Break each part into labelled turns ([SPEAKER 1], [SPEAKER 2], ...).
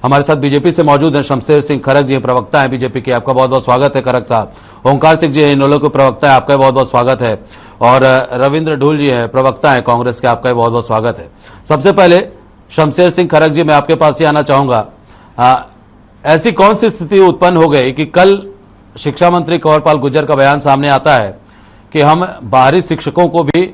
[SPEAKER 1] हमारे साथ बीजेपी से मौजूद हैं शमशेर सिंह खरग जी, प्रवक्ता हैं बीजेपी के। आपका बहुत बहुत स्वागत है खरग साहब। ओंकार सिंह जी इनेलो के प्रवक्ता है, आपका बहुत बहुत स्वागत है। और रविंद्र ढूल जी हैं, प्रवक्ता हैं कांग्रेस के, आपका बहुत बहुत स्वागत है। सबसे पहले शमशेर सिंह खरग जी, मैं आपके पास ही आना चाहूंगा। ऐसी कौन सी स्थिति उत्पन्न हो गई कि कल शिक्षा मंत्री कंवरपाल गुर्जर का बयान सामने आता है कि हम बाहरी शिक्षकों को भी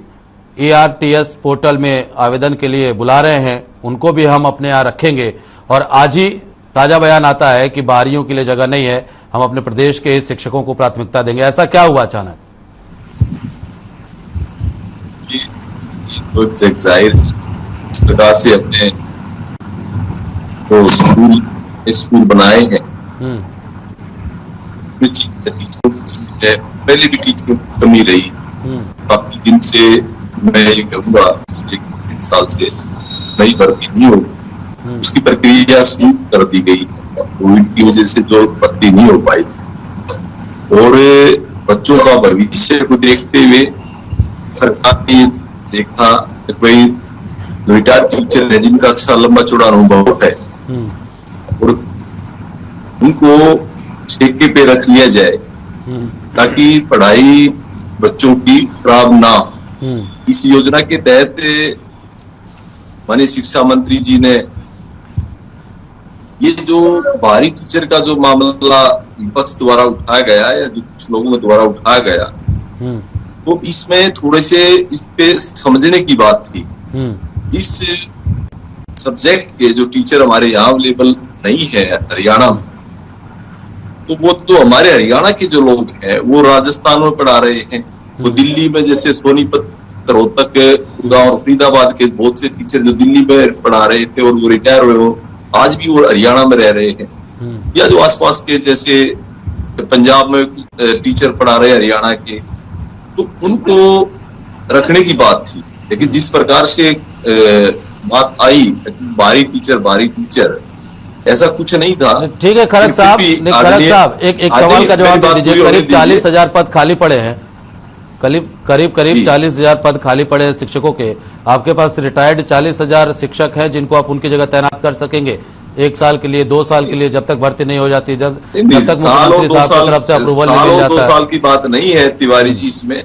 [SPEAKER 1] ERTS पोर्टल में आवेदन के लिए बुला रहे हैं, उनको भी हम अपने यहाँ रखेंगे, और आज ही ताजा बयान आता है कि बाहरियों के लिए जगह नहीं है, हम अपने प्रदेश के शिक्षकों को प्राथमिकता देंगे। ऐसा क्या हुआ अचानक?
[SPEAKER 2] जाहिर इस प्रकार से अपने तो स्कूल बनाए हैं, पहले भी टीचर की कमी रही। काफी दिन से मैं ये कहूँगा पिछले 3 साल से नई भर्ती नहीं हो, उसकी प्रक्रिया शुरू कर दी गई। कोविड की वजह से जो भर्ती नहीं हो पाई, और बच्चों का भविष्य को देखते हुए सरकार ने देखा कि कोई रिटायर्ड टीचर है जिनका अच्छा लंबा चौड़ा अनुभव है और उनको ठेके पे रख लिया जाए ताकि पढ़ाई बच्चों की खराब ना हो। इस योजना के तहत माननीय शिक्षा मंत्री जी ने ये जो बाहरी टीचर का जो मामला विपक्ष द्वारा उठाया गया या जो कुछ लोगों के द्वारा उठाया गया, तो इसमें थोड़े से इस पे समझने की बात थी। जिस सब्जेक्ट के जो टीचर हमारे यहाँ अवेलेबल नहीं है हरियाणा में, तो वो तो हमारे हरियाणा के जो लोग हैं वो राजस्थान में पढ़ा रहे हैं, वो दिल्ली में जैसे सोनीपत, रोहतक, गुड़गांव और फरीदाबाद के बहुत से टीचर जो दिल्ली में पढ़ा रहे थे और वो रिटायर हुए, वो आज भी वो हरियाणा में रह रहे हैं। या जो आसपास के जैसे पंजाब में टीचर पढ़ा रहे हरियाणा के, तो उनको रखने की बात थी। लेकिन जिस प्रकार से बात आई बाहरी टीचर, ऐसा कुछ नहीं था।
[SPEAKER 1] ठीक है खरग साहब, एक सवाल का जवाब दे दीजिए। करीब 40,000 पद खाली पड़े हैं, करीब 40,000 पद खाली पड़े हैं शिक्षकों के। आपके पास रिटायर्ड 40,000 शिक्षक हैं जिनको आप उनकी जगह तैनात कर सकेंगे 1 साल के लिए, 2 साल के लिए, जब तक भर्ती नहीं हो जाती, जब तक मुख्यमंत्री साहब की तरफ से अप्रूवल नहीं मिल जाता है।
[SPEAKER 2] 2 साल की बात नहीं है तिवारी जी, इसमें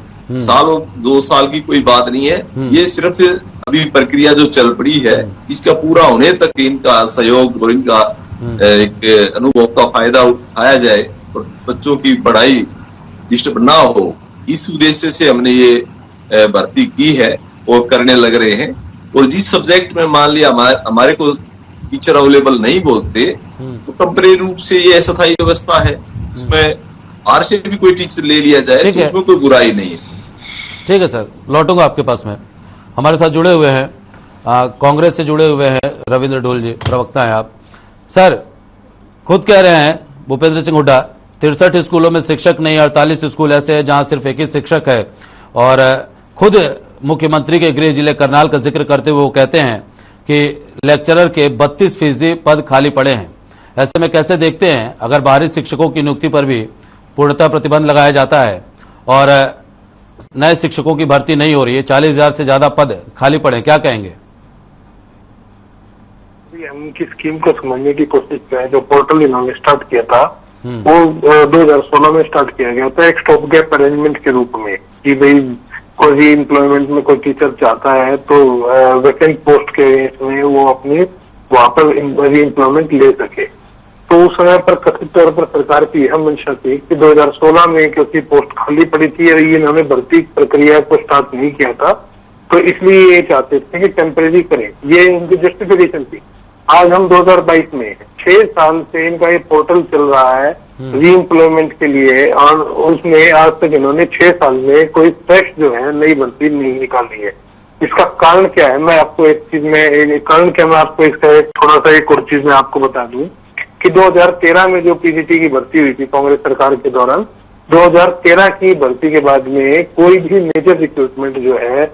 [SPEAKER 2] 2 साल की कोई बात नहीं है। ये सिर्फ अभी प्रक्रिया जो चल पड़ी है, इसका पूरा होने तक इनका सहयोग और इनका एक अनुभव का फायदा उठाया जाए और बच्चों की पढ़ाई डिस्टर्ब ना हो, इस उद्देश्य से हमने ये भर्ती की है और करने लग रहे हैं। और जिस सब्जेक्ट में मान लिया हमारे को टीचर अवेलेबल नहीं बोलते, तो टेम्परेरी रूप से ये अस्थायी व्यवस्था है, इसमें बाहर से भी कोई टीचर ले लिया जाए तो इसमें कोई बुराई नहीं है।
[SPEAKER 1] ठीक है सर, लौटूंगा आपके पास में। हमारे साथ जुड़े हुए हैं कांग्रेस से जुड़े हुए हैं रविंद्र ढोल जी, प्रवक्ता हैं आप। सर खुद कह रहे हैं भूपेंद्र सिंह हुड्डा 63 स्कूलों में शिक्षक नहीं, 48 स्कूल ऐसे हैं जहां सिर्फ 1 ही शिक्षक है। और खुद मुख्यमंत्री के गृह जिले करनाल का जिक्र करते हुए वो कहते हैं कि लेक्चरर के 32% पद खाली पड़े हैं। ऐसे में कैसे देखते हैं अगर बाहरी शिक्षकों की नियुक्ति पर भी पूर्णतः प्रतिबंध लगाया जाता है और नए शिक्षकों की भर्ती नहीं हो रही है, 40,000 से ज्यादा पद खाली पड़े, क्या कहेंगे?
[SPEAKER 3] हम उनकी स्कीम को समझने की कोशिश करें। जो पोर्टल इन्होंने स्टार्ट किया था वो 2016 में स्टार्ट किया गया था एक स्टॉप गैप अरेंजमेंट के रूप में, कि भाई कोई भी एम्प्लॉयमेंट में कोई टीचर चाहता है तो वैकेंट पोस्ट के में वो अपने वहां पर री एम्प्लॉयमेंट ले सके। तो उस समय पर कथित तौर पर सरकार की यह मंशा थी कि 2016 में क्योंकि पोस्ट खाली पड़ी थी और ये इन्होंने भर्ती प्रक्रिया को स्टार्ट नहीं किया था, तो इसलिए ये चाहते थे कि टेम्परेरी करें, ये इनकी जस्टिफिकेशन थी। आज हम 2022 में 6 साल से इनका ये पोर्टल चल रहा है री एम्प्लॉयमेंट के लिए, और उसमें आज तक इन्होंने 6 साल में कोई फ्रेश जो है नई भर्ती नहीं निकाली है। इसका कारण क्या है, मैं आपको एक चीज में कारण क्या मैं आपको इसका थोड़ा सा एक और चीज मैं आपको बता दूं कि 2013 में जो पीजीटी की भर्ती हुई थी कांग्रेस सरकार के दौरान, 2013 की भर्ती के बाद में कोई भी मेजर रिक्रूटमेंट जो है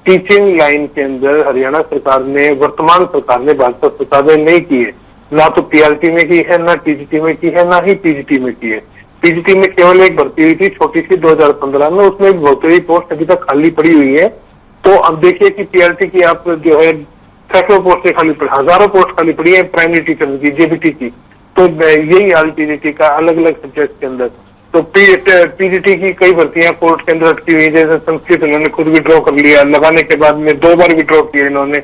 [SPEAKER 3] टीचिंग लाइन के अंदर हरियाणा सरकार ने, वर्तमान सरकार ने, भाजपा सरकार ने नहीं की है। ना तो पीआरटी में की है, ना टीजीटी में की है, ना ही पीजीटी में की है। पीजीटी में केवल एक भर्ती हुई थी छोटी सी 2015 में, उसमें बहुत ही पोस्ट अभी तक खाली पड़ी हुई है। तो अब देखिए कि पीआरटी की आप जो है सैकड़ों पोस्टें खाली पड़ी, हजारों पोस्ट खाली पड़ी है प्राइमरी टीचर की, जेबीटी की। तो यही हाल टीजीटी का अलग अलग सब्जेक्ट के अंदर। तो पीजीटी की कई भर्तियां कोर्ट के अंदर अटकी हुई, जैसे संस्कृत इन्होंने खुद विड्रॉ कर लिया, लगाने के बाद में 2 बार विड्रॉ किया इन्होंने।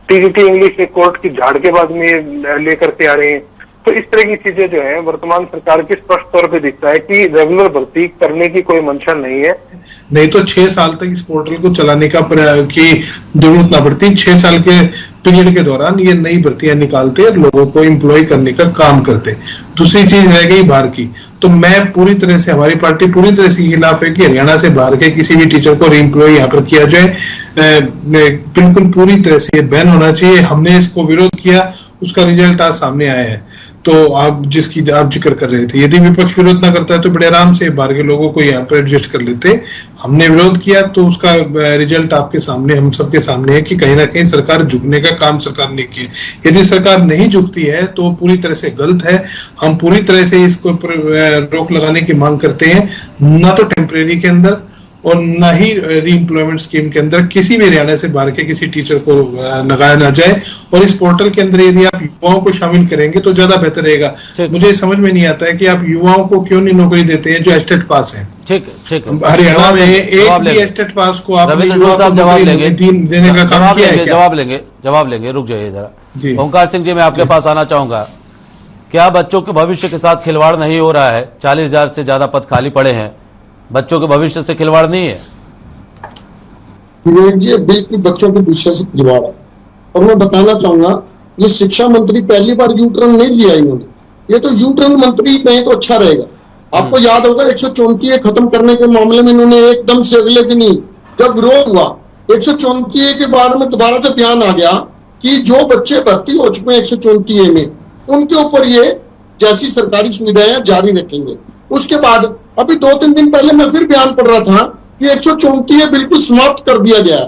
[SPEAKER 3] टीजीटी इंग्लिश से कोर्ट की झाड़ के बाद में लेकर के आ रहे हैं। तो इस तरह की चीजें जो है वर्तमान सरकार की स्पष्ट तौर पे दिखता है कि रेगुलर भर्ती करने की कोई मंशा नहीं है।
[SPEAKER 4] नहीं तो 6 साल तक इस पोर्टल को चलाने की जरूरत ना पड़ती। 6 साल के पीरियड के दौरान ये नई भर्तियां निकालते और लोगों को एम्प्लॉय करने का काम करते। दूसरी चीज रह गई बाहर की, तो मैं पूरी तरह से, हमारी पार्टी पूरी तरह से खिलाफ है कि हरियाणा से बाहर के किसी भी टीचर को रीएम्प्लॉय यहाँ पर किया जाए। बिल्कुल पूरी तरह से बैन होना चाहिए। हमने इसको विरोध किया, उसका रिजल्ट आज सामने आया है। तो आप जिसकी आप जिक्र कर रहे थे, यदि विपक्ष विरोध ना करता है तो बड़े आराम से बाहर के लोगों को यहाँ पर एडजस्ट कर लेते। हमने विरोध किया तो उसका रिजल्ट आपके सामने, हम सबके सामने है कि कहीं ना कहीं सरकार झुकने का काम सरकार ने किया। यदि सरकार नहीं झुकती है तो पूरी तरह से गलत है। हम पूरी तरह से इसको रोक लगाने की मांग करते हैं, ना तो टेम्परेरी के अंदर और न ही रीएम्प्लॉयमेंट स्कीम के अंदर किसी भी हरियाणा से बाहर के किसी टीचर को लगाया ना जाए। और इस पोर्टल के अंदर यदि आप युवाओं को शामिल करेंगे तो ज्यादा बेहतर रहेगा। मुझे समझ में नहीं आता है कि आप युवाओं को क्यों नहीं नौकरी देते हैं जो एस्टेट पास है।
[SPEAKER 1] ठीक
[SPEAKER 4] हरियाणा में एक भी एस्टेट पास को आप
[SPEAKER 1] जवाब लेंगे,
[SPEAKER 4] देने का काम किया है?
[SPEAKER 1] जवाब लेंगे, रुक जाइए जरा। ओंकार सिंह जी, मैं आपके पास आना चाहूंगा। क्या बच्चों के भविष्य के साथ खिलवाड़ नहीं हो रहा है? 40,000 से ज्यादा पद खाली पड़े हैं, बच्चों के भविष्य से खिलवाड़ नहीं है?
[SPEAKER 5] विवेक जी, बिल्कुल बच्चों के भविष्य से खिलवाड़ है। और मैं बताना चाहूंगा, ये शिक्षा मंत्री पहली बार यू टर्न नहीं लिया इन्होंने। ये तो यू टर्न मंत्री कहें तो अच्छा रहेगा। आपको याद होगा 134 खत्म करने के मामले में इन्होंने एकदम से अगले दिन ही जब विरोध हुआ 134 के बाद में दोबारा से बयान आ गया कि जो बच्चे भर्ती हो चुके हैं 134 में, उनके ऊपर ये जैसी सरकारी सुविधाएं जारी रखेंगे। उसके बाद अभी 2-3 दिन पहले मैं फिर बयान पढ़ रहा था कि 134 बिल्कुल समाप्त कर दिया गया।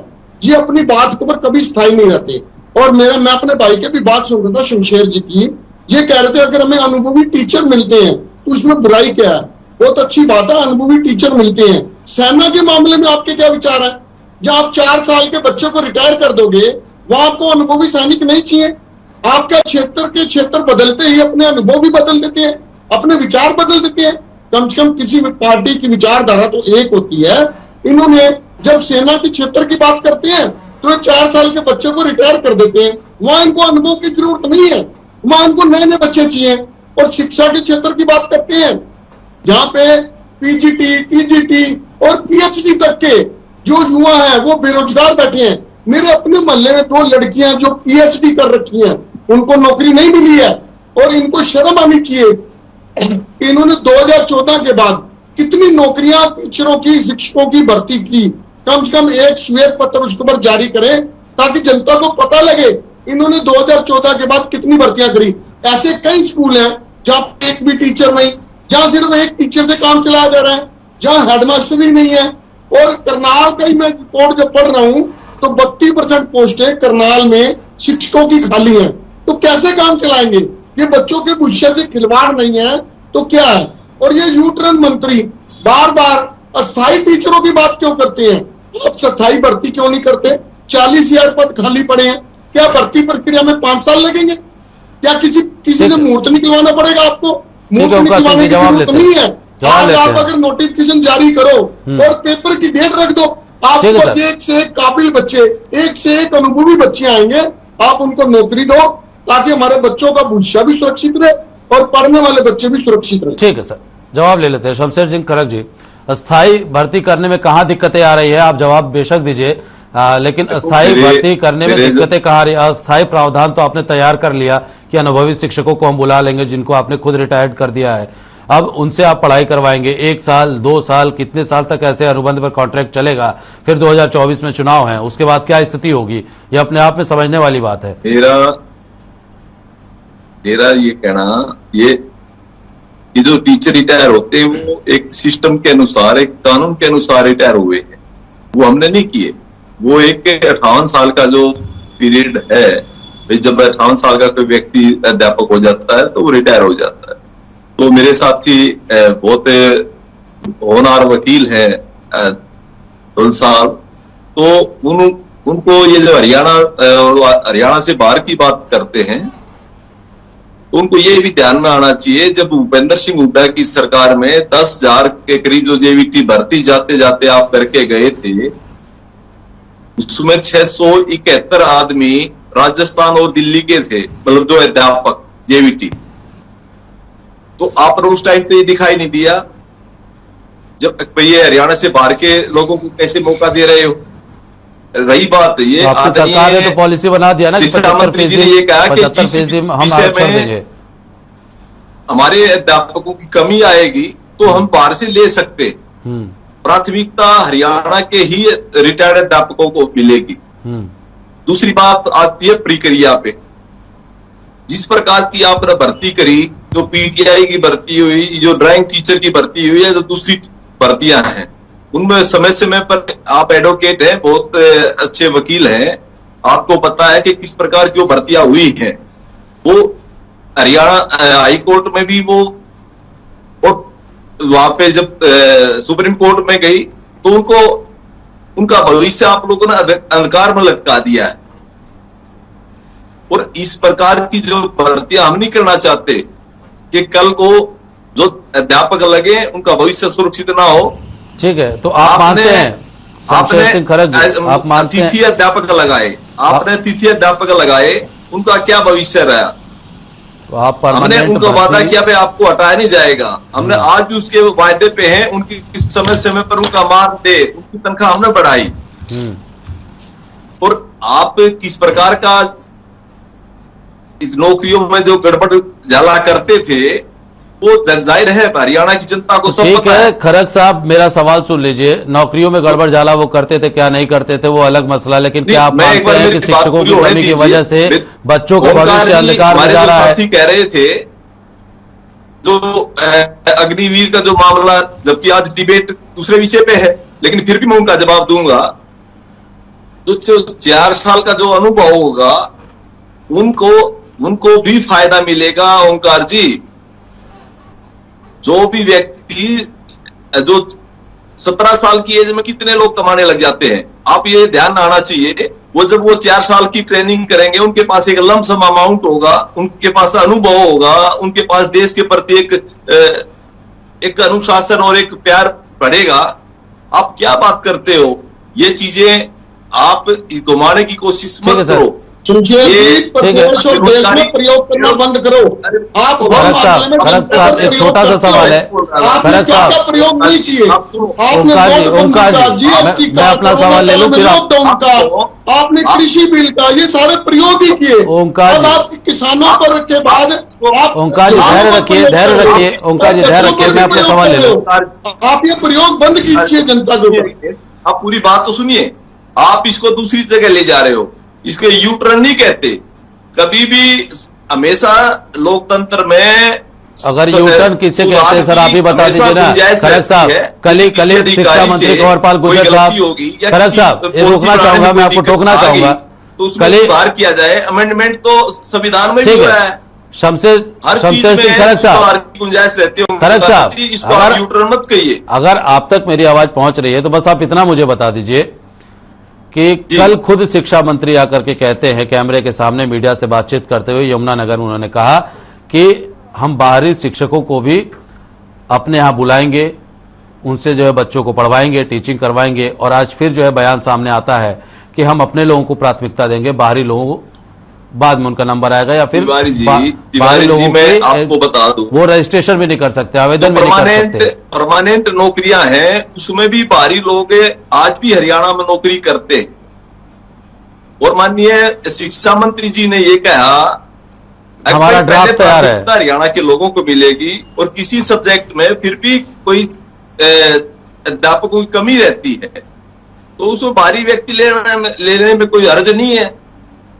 [SPEAKER 5] ये अपनी बात के ऊपर कभी स्थायी नहीं रहते। और मैं अपने भाई के भी बात सुन रहा था, शमशेर जी की, ये कह रहे थे अगर हमें अनुभवी टीचर मिलते हैं तो उसमें बुराई क्या है? बहुत अच्छी बात है, अनुभवी टीचर मिलते हैं। सेना के मामले में आपके क्या विचार है? जब आप 4 साल के बच्चे को रिटायर कर दोगे, वहां आपको अनुभवी सैनिक नहीं चाहिए? आपका क्षेत्र बदलते ही अपने अनुभव भी बदल देते हैं, अपने विचार बदल देते हैं। कम से कम किसी पार्टी की विचारधारा तो एक होती है। इन्होंने जब सेना के क्षेत्र की बात करते हैं तो 4 साल के बच्चे को रिटायर कर देते हैं। वहां इनको अनुभव की जरूरत नहीं है, वहां इनको नए नए बच्चे चाहिए। और शिक्षा के क्षेत्र की बात करते हैं जहां पे पीजीटी, टीजीटी और पीएचडी तक के जो युवा हैं वो बेरोजगार बैठे हैं। मेरे अपने मोहल्ले में 2 लड़कियां जो पीएचडी कर रखी हैं, उनको नौकरी नहीं मिली है। और इनको शर्म आनी चाहिए। इन्होंने 2014 के बाद कितनी नौकरियां टीचरों की, शिक्षकों की भर्ती की। कम से कम एक श्वेत पत्र उसके ऊपर जारी करें ताकि जनता को पता लगे इन्होंने 2014 के बाद कितनी भर्तियां करी। ऐसे कई स्कूल हैं जहां एक भी टीचर नहीं, जहां सिर्फ एक टीचर से काम चलाया जा रहा है, जहां हेडमास्टर ही नहीं है। और करनाल का ही मैं रिपोर्ट जब पढ़ रहा हूं तो 32% पोस्टें करनाल में शिक्षकों की खाली है। तो कैसे काम चलाएंगे? ये बच्चों के भविष्य से खिलवाड़ नहीं है तो क्या है? और ये यू टर्न मंत्री बार बार अस्थायी टीचरों की बात क्यों करते हैं? आप स्थायी भर्ती क्यों नहीं करते? 40,000 पद खाली पड़े हैं, क्या भर्ती प्रक्रिया में 5 साल लगेंगे? क्या किसी से मुहूर्त निकलवाना पड़ेगा आपको? मुहूर्त निकलवाने की जरूरत नहीं है। आज आप अगर नोटिफिकेशन जारी करो और पेपर की डेट रख दो, आप बस एक से एक काबिल बच्चे, एक से एक अनुभवी बच्चे आएंगे, आप उनको नौकरी दो ताकि हमारे बच्चों का भविष्य भी सुरक्षित रहे और पढ़ने वाले बच्चे भी सुरक्षित रहे।
[SPEAKER 1] ठीक है सर, जवाब ले लेते हैं। शमशेर सिंह खरग जी, अस्थाई भर्ती करने में कहाँ दिक्कतें आ रही है? आप जवाब बेशक दीजिए, लेकिन अस्थाई भर्ती करने में दिक्कतें कहाँ आ रही है? अस्थाई प्रावधान तो आपने तैयार कर लिया कि अनुभवी शिक्षकों को हम बुला लेंगे जिनको आपने खुद रिटायर्ड कर दिया है। अब उनसे आप पढ़ाई करवाएंगे 1 साल 2 साल, कितने साल तक ऐसे अनुबंध पर कॉन्ट्रैक्ट चलेगा? फिर 2024 में चुनाव है, उसके बाद क्या स्थिति होगी? ये अपने आप में समझने वाली बात है।
[SPEAKER 2] मेरा ये कहना, ये जो टीचर रिटायर होते हैं वो एक सिस्टम के अनुसार, एक कानून के अनुसार रिटायर हुए हैं, वो हमने नहीं किए। वो एक 58 साल का जो पीरियड है, जब 58 साल का कोई व्यक्ति अध्यापक हो जाता है तो वो रिटायर हो जाता है। तो मेरे साथी बहुत होनहार वकील हैं साहब, तो उनको ये जो हरियाणा से बाहर की बात करते हैं, तो उनको ये भी ध्यान में आना चाहिए, जब भूपेंद्र सिंह हुड्डा की सरकार में 10,000 के करीब जो जेवीटी भर्ती जाते जाते आप करके गए थे, उसमें 671 आदमी राजस्थान और दिल्ली के थे, मतलब जो अध्यापक जेवीटी। तो आपने उस टाइम पे दिखाई नहीं दिया, जब ये हरियाणा से बाहर के लोगों को कैसे मौका दे रहे हो। रही बात ये
[SPEAKER 1] आपकी सरकार ने तो पॉलिसी बना दिया ना,
[SPEAKER 2] शिक्षा मंत्री जी ने ये कहा कि जिस
[SPEAKER 1] हम
[SPEAKER 2] विषय
[SPEAKER 1] आरक्षण देंगे,
[SPEAKER 2] में हमारे अध्यापकों की कमी आएगी तो हम बाहर से ले सकते। प्राथमिकता हरियाणा के ही रिटायर्ड अध्यापकों को मिलेगी। दूसरी बात आती है प्रक्रिया पे। जिस प्रकार की आपने भर्ती करी, जो पीटीआई की भर्ती हुई, जो ड्राइंग टीचर की भर्ती हुई है, जो दूसरी भर्तियां हैं, उनमें समय समय पर आप एडवोकेट हैं, बहुत अच्छे वकील हैं, आपको पता है कि किस प्रकार की भर्तियां हुई हैं। वो हरियाणा हाई कोर्ट में भी वो, और वहां पे जब सुप्रीम कोर्ट में गई तो उनका भविष्य आप लोगों ने अंधकार में लटका दिया है। और इस प्रकार की जो भर्तियां हम नहीं करना चाहते कि कल को जो अध्यापक लगे उनका भविष्य सुरक्षित ना हो।
[SPEAKER 1] ठीक है, तो आप मानते हैं शमशेर सिंह खरग जी, आप मानते हैं
[SPEAKER 2] अतिथि अध्यापक लगाए, आपने अतिथि अध्यापक लगाए, उनका क्या भविष्य रहा?
[SPEAKER 1] तो आप
[SPEAKER 2] हमने उनको वादा किया भाई आपको हटाया नहीं जाएगा, हमने आज भी उसके वायदे पे हैं, उनकी समय समय पर उनका मान दे, उनकी तनख्वाह हमने बढ़ाई। और आप किस प्रकार का इस नौकरियों में जो गड़बड़ झाला करते थे, वो जाहिर है हरियाणा की जनता को सब पता है।
[SPEAKER 1] खरग साहब, मेरा सवाल सुन लीजिए। नौकरियों में गड़बड़ झाला वो करते थे, क्या नहीं करते थे वो अलग मसला, लेकिन क्या आप मानते हैं कि शिक्षकों की कमी की वजह से बच्चों का भविष्य अंधकार में जा रहा है?
[SPEAKER 2] कह रहे थे जो अग्निवीर का जो मामला, जबकि आज डिबेट दूसरे विषय पे है, लेकिन फिर भी मैं उनका जवाब दूंगा। जो 4 साल का जो अनुभव होगा उनको भी फायदा मिलेगा। ओंकार जी, जो भी व्यक्ति जो 17 साल की एज में कितने लोग कमाने लग जाते हैं, आप ये ध्यान आना चाहिए। वो जब वो 4 साल की ट्रेनिंग करेंगे, उनके पास एक लमसम अमाउंट होगा, उनके पास अनुभव होगा, उनके पास देश के प्रति एक अनुशासन और एक प्यार बढ़ेगा। आप क्या बात करते हो? ये चीजें आप घुमाने की कोशिश मत करो।
[SPEAKER 5] प्रदेश और देश में प्रयोग करना बंद करो। आप
[SPEAKER 1] खरग साहब, एक छोटा सा सवाल है। खरग साहब,
[SPEAKER 5] प्रयोग नहीं किए
[SPEAKER 1] आपने,
[SPEAKER 5] जीएसटी
[SPEAKER 1] मैं अपना सवाल ले लूं,
[SPEAKER 5] लॉकडाउन का, आपने कृषि बिल का, ये सारे प्रयोग ही किए।
[SPEAKER 1] ओंकार जी,
[SPEAKER 5] आप किसानों पर के बाद
[SPEAKER 1] ओंकार जी धैर्य रखिए, ओंकार जी धैर्य रखिए, मैं अपना सवाल ले लूं।
[SPEAKER 5] आप ये प्रयोग बंद कीजिए जनता को।
[SPEAKER 2] आप पूरी बात तो सुनिए, आप इसको दूसरी जगह ले जा रहे हो। इसके यू टर्न नहीं कहते। कभी भी हमेशा लोकतंत्र में
[SPEAKER 1] अगर यू टर्न किसे कहते हैं सर, आप ही बता दीजिए ना। खरग साहब, कल शिक्षा मंत्री कंवरपाल गुर्जर साहब, खरग साहब ये रोकना चाहूंगा, मैं आपको टोकना चाहूंगा।
[SPEAKER 2] तो उसमें सुधार किया जाए। अमेंडमेंट तो संविधान में भी हो रहा है।
[SPEAKER 1] शमशेर सिंह खरग साहब,
[SPEAKER 2] गुंजाइश रहती है।
[SPEAKER 1] खरग साहब,
[SPEAKER 2] इसको आप यू टर्न मत कहिए।
[SPEAKER 1] अगर आप तक मेरी आवाज पहुंच रही है तो बस आप इतना मुझे बता दीजिए कि कल खुद शिक्षा मंत्री आकर के कहते हैं, कैमरे के सामने मीडिया से बातचीत करते हुए यमुनानगर उन्होंने कहा कि हम बाहरी शिक्षकों को भी अपने यहाँ बुलाएंगे, उनसे जो है बच्चों को पढ़वाएंगे, टीचिंग करवाएंगे। और आज फिर जो है बयान सामने आता है कि हम अपने लोगों को प्राथमिकता देंगे, बाहरी लोगों को बाद में उनका नंबर आएगा, या फिर
[SPEAKER 2] तिवारी जी मैं आपको बता दूं,
[SPEAKER 1] वो रजिस्ट्रेशन भी नहीं कर सकते, आवेदन भी नहीं कर सकते।
[SPEAKER 2] परमानेंट नौकरियां हैं, उसमें भी बाहरी लोग आज भी हरियाणा में नौकरी करते। और माननीय शिक्षा मंत्री जी ने ये कहा
[SPEAKER 1] हमारा ड्राफ्ट तैयार है,
[SPEAKER 2] हरियाणा के लोगों को मिलेगी। और किसी सब्जेक्ट में फिर भी कोई अध्यापकों की कमी रहती है तो उसको बाहरी व्यक्ति लेने में कोई हर्ज नहीं है।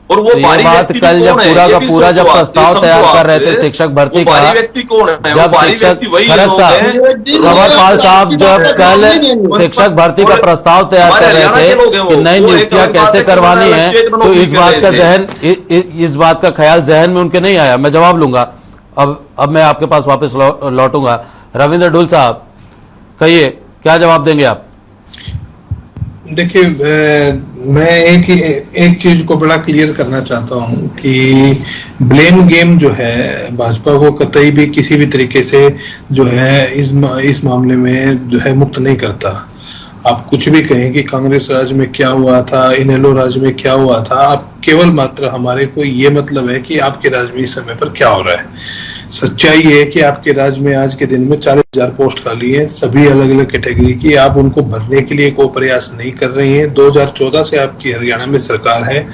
[SPEAKER 2] और वो बाहरी व्यक्ति
[SPEAKER 1] कल जब पूरा का पूरा जब प्रस्ताव तैयार कर रहे थे शिक्षक भर्ती का,
[SPEAKER 2] बाहरी व्यक्ति कौन है?
[SPEAKER 1] जब कंवरपाल साहब जब कल शिक्षक भर्ती का प्रस्ताव तैयार कर रहे थे कि नई नियुक्तियां कैसे करवानी है, तो इस बात का ख्याल जहन में उनके नहीं आया। मैं जवाब लूंगा। अब मैं आपके पास वापस लौटूंगा। रविंद्र ढुल साहब, कहिए क्या जवाब देंगे आप?
[SPEAKER 4] देखिए, मैं एक चीज को बड़ा क्लियर करना चाहता हूं कि ब्लेम गेम जो है भाजपा को कतई भी किसी भी तरीके से जो है इस मामले में जो है मुक्त नहीं करता। आप कुछ भी कहें कि कांग्रेस राज में क्या हुआ था, इनेलो राज में क्या हुआ था, आप केवल मात्र हमारे को ये मतलब है कि आपके राज में इस समय पर क्या हो रहा है। सच्चाई है कि आपके राज्य में आज के दिन में 40,000 पोस्ट खाली है, सभी अलग अलग कैटेगरी की। आप उनको भरने के लिए कोई प्रयास नहीं कर रही हैं। 2014 से आपकी हरियाणा में सरकार है,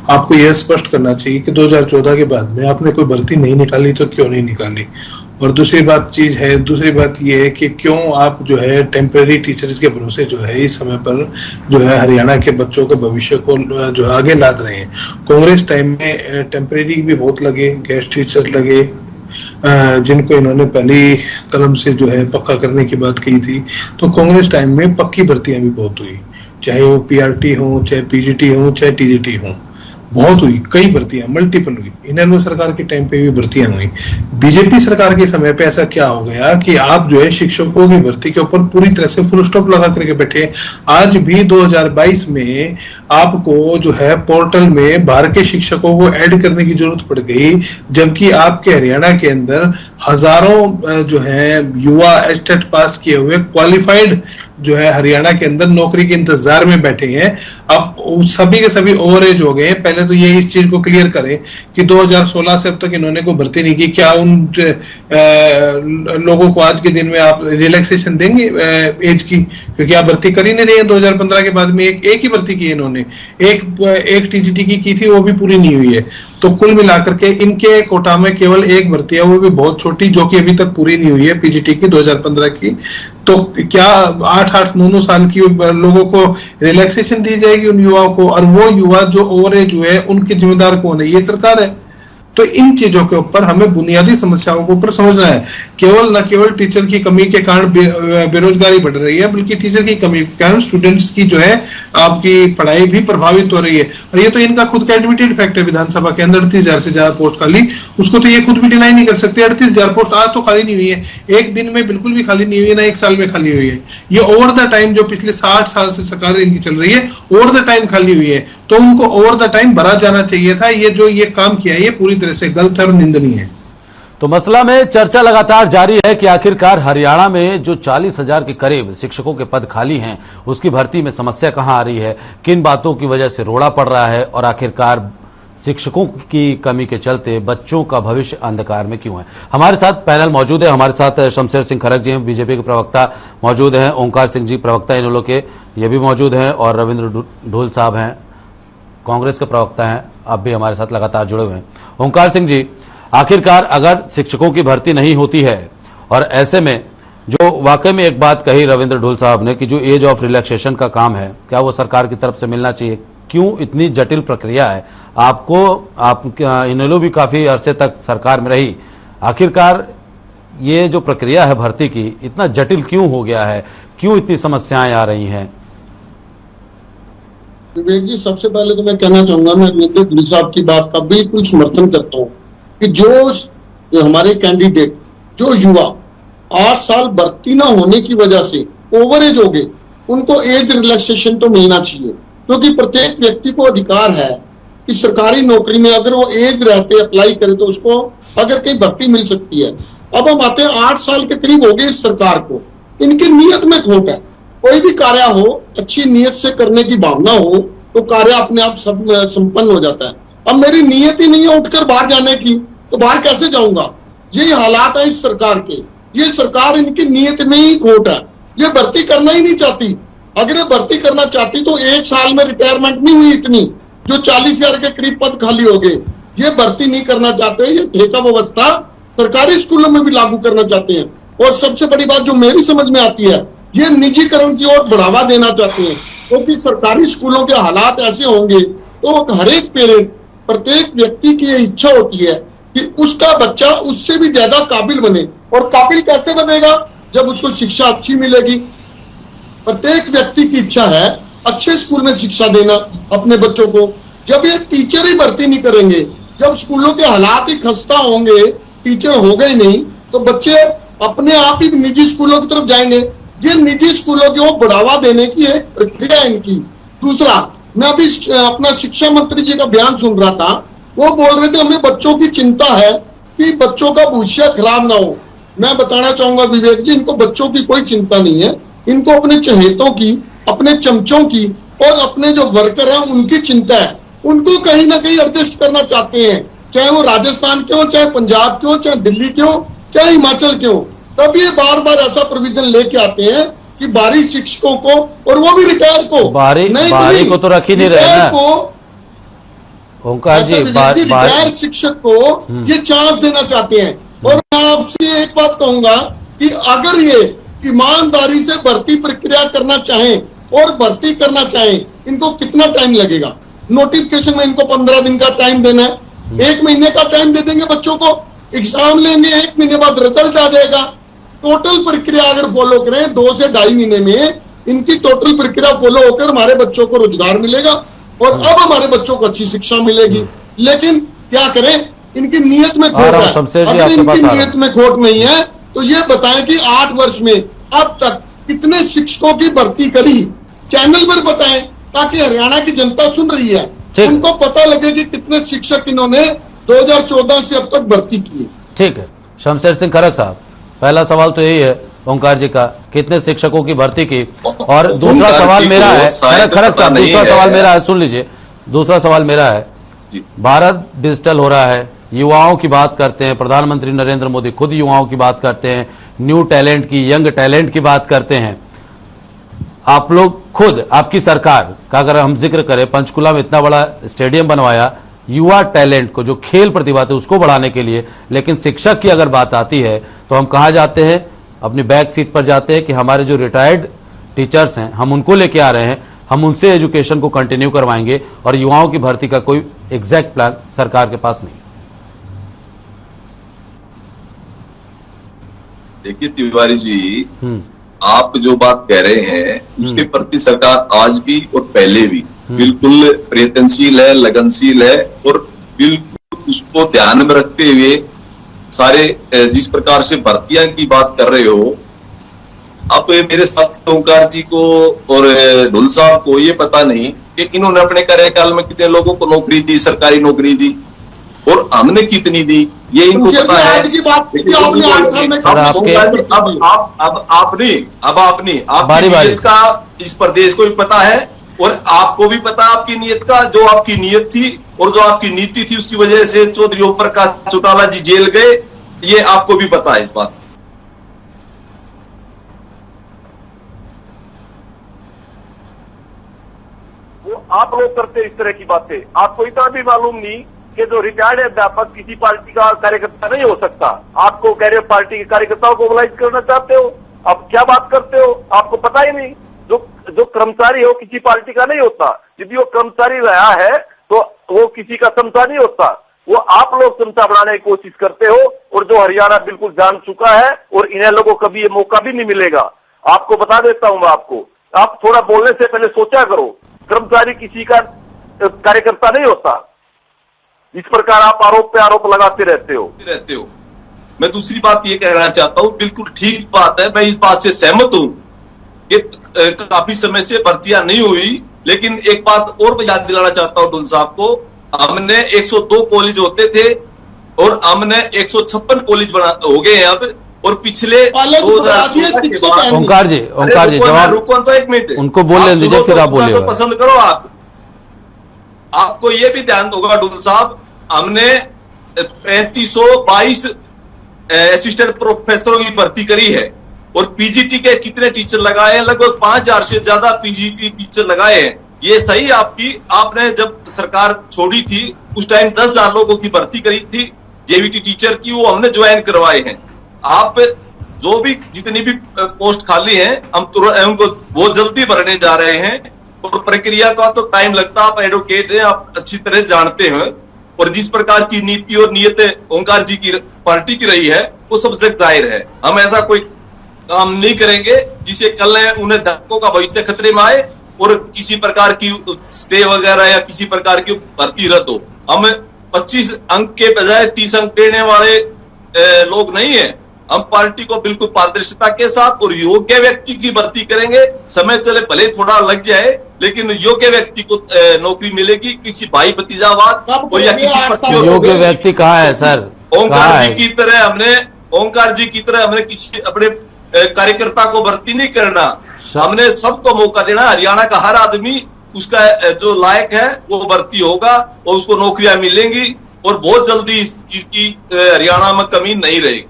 [SPEAKER 4] आपको यह स्पष्ट करना चाहिए कि 2014 के बाद में आपने कोई भर्ती नहीं निकाली तो क्यों नहीं निकाली। और दूसरी बात यह है कि क्यों आप जो है टेम्परेरी टीचर्स के भरोसे जो है इस समय पर जो है हरियाणा के बच्चों के भविष्य को जो है आगे लाद रहे हैं। कांग्रेस टाइम में टेम्परेरी भी बहुत लगे, गेस्ट टीचर लगे, जिनको इन्होंने पहली कलम से जो है पक्का करने की बात कही थी। तो कांग्रेस टाइम में पक्की भर्तियां भी बहुत हुई, चाहे वो पीआरटी हो, चाहे पीजीटी हो, चाहे टीजीटी हो, बहुत हुई, कई भर्तियां मल्टीपल हुई। इनेलो सरकार के टाइम पे भी भर्तियां हुई। बीजेपी सरकार के समय पे ऐसा क्या हो गया कि आप जो है शिक्षकों की भर्ती के ऊपर पूरी तरह से फुल स्टॉप लगा करके बैठे। आज भी 2022 में आपको जो है पोर्टल में बाहर के शिक्षकों को ऐड करने की जरूरत पड़ गई, जबकि आपके हरियाणा के अंदर हजारों जो है युवा एस्टेट पास किए हुए क्वालिफाइड जो है हरियाणा के अंदर नौकरी के इंतजार में बैठे हैं। अब सभी के सभी ओवर एज हो गए। पहले तो ये इस चीज को क्लियर करें कि 2016 से अब तक इन्होंने कोई भर्ती नहीं की। क्या उन लोगों को आज के दिन में आप रिलैक्सेशन देंगे एज की? क्योंकि आप भर्ती कर ही नहीं रहे हैं। 2015 के बाद में एक ही भर्ती की इन्होंने, एक टीजीटी की थी, वो भी पूरी नहीं हुई है। तो कुल मिलाकर के इनके कोटा में केवल एक भर्ती है, वो भी बहुत छोटी, जो कि अभी तक पूरी नहीं हुई है, पीजीटी की 2015 की। तो क्या 8-8, 9-9 साल की लोगों को रिलैक्सेशन दी जाएगी उन युवाओं को? और वो युवा जो ओवर एज हुए उनके जिम्मेदार कौन है? ये सरकार है। तो इन चीजों के ऊपर हमें बुनियादी समस्याओं के ऊपर समझना है। केवल न केवल टीचर की कमी के कारण बेरोजगारी बढ़ रही है, बल्कि टीचर की कमी के कारण स्टूडेंट्स की जो है आपकी पढ़ाई भी प्रभावित हो रही है। और ये तो इनका खुद का एडमिटेड फैक्ट है विधानसभा के अंदर 38,000 से ज्यादा पोस्ट खाली, उसको तो ये खुद भी डिनाई नहीं कर सकते। 38,000 पोस्ट आज तो खाली नहीं हुई है, एक दिन में बिल्कुल भी खाली नहीं हुई है, ना एक साल में खाली हुई है। ये ओवर द टाइम जो पिछले 60 साल से सरकार इनकी चल रही है, ओवर द टाइम खाली हुई है। तो उनको ओवर द टाइम भरा जाना चाहिए था। ये जो ये काम किया है ये पूरी तरह से गलत है और निंदनीय है।
[SPEAKER 1] तो मसला में चर्चा लगातार जारी है कि आखिरकार हरियाणा में जो 40,000 के करीब शिक्षकों के पद खाली हैं, उसकी भर्ती में समस्या कहां आ रही है, किन बातों की वजह से रोड़ा पड़ रहा है, और आखिरकार शिक्षकों की कमी के चलते बच्चों का भविष्य अंधकार में क्यों है। हमारे साथ पैनल मौजूद है। हमारे साथ शमशेर सिंह खरग जी हैं, बीजेपी के प्रवक्ता मौजूद हैं, ओंकार सिंह जी प्रवक्ता इनेलो के, ये भी मौजूद हैं, और रविंद्र ढूल साहब हैं, कांग्रेस के प्रवक्ता हैं, आप भी हमारे साथ लगातार जुड़े हुए हैं। ओंकार सिंह जी, आखिरकार अगर शिक्षकों की भर्ती नहीं होती है, और ऐसे में जो वाकई में एक बात कही रविंद्र ढूल साहब ने कि जो एज ऑफ रिलैक्सेशन का काम है, क्या वो सरकार की तरफ से मिलना चाहिए? क्यों इतनी जटिल प्रक्रिया है? आप इनेलो भी काफी अरसे तक सरकार में रही, आखिरकार ये जो प्रक्रिया है भर्ती की इतना जटिल क्यों हो गया है? क्यों इतनी समस्याएं आ रही हैं?
[SPEAKER 5] विवेक जी, सबसे पहले तो मैं कहना चाहूंगा, मैं रविंद्र ढूल साहब की बात का बिल्कुल समर्थन करता हूँ कि जो हमारे कैंडिडेट, जो युवा 8 साल भर्ती ना होने की वजह से ओवर एज हो गए, उनको एज रिलैक्सेशन तो मिलना चाहिए। क्योंकि प्रत्येक व्यक्ति को अधिकार है कि सरकारी नौकरी में अगर वो एज रहते अप्लाई करे तो उसको अगर कहीं भर्ती मिल सकती है। अब हम आते हैं 8 साल के करीब हो गए इस सरकार को, इनकी नीयत में खोट है। कोई भी कार्य हो, अच्छी नीयत से करने की भावना हो तो कार्य अपने आप सब संपन्न हो जाता है। अब मेरी नीयत ही नहीं है उठकर बाहर जाने की, तो बाहर कैसे जाऊंगा? यही हालात है इस सरकार के। ये सरकार, इनकी नीयत में ही खोट है। ये भर्ती करना ही नहीं चाहती। अगर ये भर्ती करना चाहती तो 1 साल में रिटायरमेंट नहीं हुई इतनी, जो 40,000 के करीब पद खाली हो गए। ये भर्ती नहीं करना चाहते, ये ठेका व्यवस्था सरकारी स्कूलों में भी लागू करना चाहते हैं। और सबसे बड़ी बात जो मेरी समझ में आती है, ये निजीकरण की ओर बढ़ावा देना चाहते हैं। क्योंकि सरकारी स्कूलों के हालात ऐसे होंगे तो हर एक पेरेंट, प्रत्येक व्यक्ति की ये इच्छा होती है कि उसका बच्चा उससे भी ज्यादा काबिल बने। और काबिल कैसे बनेगा? जब उसको शिक्षा अच्छी मिलेगी। प्रत्येक व्यक्ति की इच्छा है अच्छे स्कूल में शिक्षा देना अपने बच्चों को। जब ये टीचर ही भर्ती नहीं करेंगे, जब स्कूलों के हालात ही खस्ता होंगे, टीचर हो गए नहीं, तो बच्चे अपने आप ही निजी स्कूलों की तरफ जाएंगे। ये निजी स्कूलों को बढ़ावा देने की एक प्रक्रिया इनकी दूसरा, मैं अभी अपना शिक्षा मंत्री जी का बयान सुन रहा था, वो बोल रहे थे हमें बच्चों की चिंता है कि बच्चों का भविष्य खराब ना हो। मैं बताना चाहूंगा विवेक जी, इनको बच्चों की कोई चिंता नहीं है, इनको अपने चहेतों की, अपने चमचों की और अपने जो वर्कर हैं उनकी चिंता है। उनको कहीं ना कहीं एडजस्ट करना चाहते हैं, चाहे वो राजस्थान के हो, चाहे पंजाब के हो, चाहे दिल्ली के हो, चाहे हिमाचल के हो। तब ये बार बार ऐसा प्रोविजन लेके आते हैं कि बाहरी शिक्षकों को, और वो भी रिटायर को,
[SPEAKER 1] बाहरी को तो रख ही नहीं रहे ना ओंकार जी,
[SPEAKER 5] रिटायर शिक्षक को ये चांस देना चाहते हैं। और मैं आपसे एक बात कहूंगा कि अगर ये ईमानदारी से भर्ती प्रक्रिया करना चाहें और भर्ती करना चाहें, इनको कितना टाइम लगेगा? नोटिफिकेशन में इनको 15 दिन का टाइम देना है, 1 महीने का टाइम दे देंगे बच्चों को, एग्जाम लेंगे, 1 महीने बाद रिजल्ट आ जाएगा। टोटल प्रक्रिया अगर फॉलो करें 2 से 2.5 महीने में इनकी टोटल प्रक्रिया फॉलो होकर हमारे बच्चों को रोजगार मिलेगा और अब हमारे बच्चों को अच्छी शिक्षा मिलेगी। लेकिन क्या करें, इनकी नीयत में खोट है। अगर इनकी नीयत में खोट नहीं है तो ये बताएं कि 8 वर्ष में अब तक कितने शिक्षकों की भर्ती करी, चैनल पर बताएं, ताकि हरियाणा की जनता सुन रही है, उनको पता लगे कि कितने शिक्षक इन्होंने 2014 से अब तक भर्ती की।
[SPEAKER 1] ठीक है, शमशेर सिंह खरक साहब, पहला सवाल तो यही है ओंकार जी का, कितने शिक्षकों की भर्ती की, और दूसरा सवाल मेरा है खरक साहब, दूसरा सवाल मेरा है, सुन लीजिए, दूसरा सवाल मेरा है, भारत डिजिटल हो रहा है, युवाओं की बात करते हैं, प्रधानमंत्री नरेंद्र मोदी खुद युवाओं की बात करते हैं, न्यू टैलेंट की, यंग टैलेंट की बात करते हैं। आप लोग खुद, आपकी सरकार का अगर हम जिक्र करें, पंचकुला में इतना बड़ा स्टेडियम बनवाया युवा टैलेंट को, जो खेल प्रतिभा थे उसको बढ़ाने के लिए, लेकिन शिक्षक की अगर बात आती है तो हम कहाँ जाते हैं? अपनी बैक सीट पर जाते हैं कि हमारे जो रिटायर्ड टीचर्स हैं हम उनको लेके आ रहे हैं, हम उनसे एजुकेशन को कंटिन्यू करवाएंगे, और युवाओं की भर्ती का कोई एग्जैक्ट प्लान सरकार के पास नहीं।
[SPEAKER 2] देखिए तिवारी जी, आप जो बात कह रहे हैं उसके प्रति सरकार आज भी और पहले भी बिल्कुल प्रयत्नशील है, लगनशील है, और बिल्कुल उसको ध्यान में रखते हुए सारे जिस प्रकार से भर्तियां की बात कर रहे हो, अब मेरे साथ ओंकार जी को और ढुल साहब को ये पता नहीं कि इन्होंने अपने कार्यकाल में कितने लोगों को नौकरी दी, सरकारी नौकरी दी, और हमने कितनी दी ये इनको पता है। आपकी नीयत का इस प्रदेश को भी पता है, और आपको भी पता आपकी नीयत का, जो आपकी नीयत थी और जो आपकी नीति थी उसकी वजह से चौधरी ओम प्रकाश चौटाला जी जेल गए, ये आपको भी पता है इस बात।
[SPEAKER 6] वो आप लोग करते इस तरह की बातें, आपको इतना भी मालूम नहीं कि जो रिटायर्ड अध्यापक किसी पार्टी का कार्यकर्ता नहीं हो सकता। आपको कह रहे हो पार्टी के कार्यकर्ताओं को मोबिलाइज करना चाहते हो, आप क्या बात करते हो, आपको पता ही नहीं। जो कर्मचारी हो किसी पार्टी का नहीं होता, यदि वो कर्मचारी रहा है तो वो किसी का समता नहीं होता, वो आप लोग समता बनाने की कोशिश करते हो, और जो हरियाणा बिल्कुल जान चुका है, और इन्हें लोगों को कभी ये मौका भी नहीं मिलेगा। आपको बता देता हूं मैं आपको, आप थोड़ा बोलने से पहले सोचा करो, कर्मचारी किसी का कार्यकर्ता नहीं होता। इस प्रकार आप आरोप पे आरोप लगाते रहते हो।
[SPEAKER 2] मैं दूसरी बात ये कहना चाहता हूं, बिल्कुल ठीक बात है, मैं इस बात से सहमत हूं कि काफी समय से भर्तियां नहीं हुई, लेकिन एक बात और याद दिलाना चाहता हूं ढुल साहब को, हमने 102 कॉलेज होते थे और हमने 156 कॉलेज हो गए हैं अब, और पिछले
[SPEAKER 1] ओंकार जी जवाब
[SPEAKER 2] रुको तो 1 मिनट,
[SPEAKER 1] उनको बोलने दीजिए, फिर आप बोलिए।
[SPEAKER 2] तो पसंद करो आपको ये भी ध्यान होगा ढुल साहब, हमने 3522 असिस्टेंट प्रोफेसरों की भर्ती करी है, और पीजीटी के कितने टीचर लगाए हैं? लगभग 5000 से ज्यादा पीजीटी टीचर लगाए हैं। ये सही आपने जब सरकार छोड़ी थी उस टाइम 10,000 लोगों की भर्ती करी थी जेवीटी टीचर की, वो हमने ज्वाइन करवाए हैं। आप जो भी जितनी भी पोस्ट खाली हैं हम तुरंत उनको बहुत जल्दी भरने जा रहे हैं, और प्रक्रिया का तो टाइम लगता है, आप एडवोकेट हैं, आप अच्छी तरह जानते हैं, और जिस प्रकार की नीति और नीयत ओंकार जी की पार्टी की रही है वो सबसे जाहिर है। हम ऐसा कोई काम नहीं करेंगे जिसे कल उन्हें धक्कों का भविष्य खतरे में आए और किसी प्रकार की स्टे वगैरह या किसी प्रकार की भर्ती रद्द हो। हम 25 अंक के बजाय 30 अंक देने वाले लोग नहीं है। हम पार्टी को बिल्कुल पारदर्शिता के साथ और योग्य व्यक्ति की भर्ती करेंगे। समय चले भले थोड़ा लग जाए, लेकिन योग्य व्यक्ति को नौकरी मिलेगी। किसी भाई भतीजावाद और या किसी
[SPEAKER 1] योग्य व्यक्ति कहाँ है सर?
[SPEAKER 2] ओंकार जी की तरह हमने किसी अपने कार्यकर्ता को भर्ती नहीं करना, हमने सबको मौका देना। हरियाणा का हर आदमी उसका जो लायक है वो भर्ती होगा और उसको नौकरियां मिलेंगी और बहुत जल्दी इस चीज की हरियाणा में कमी नहीं रहेगी।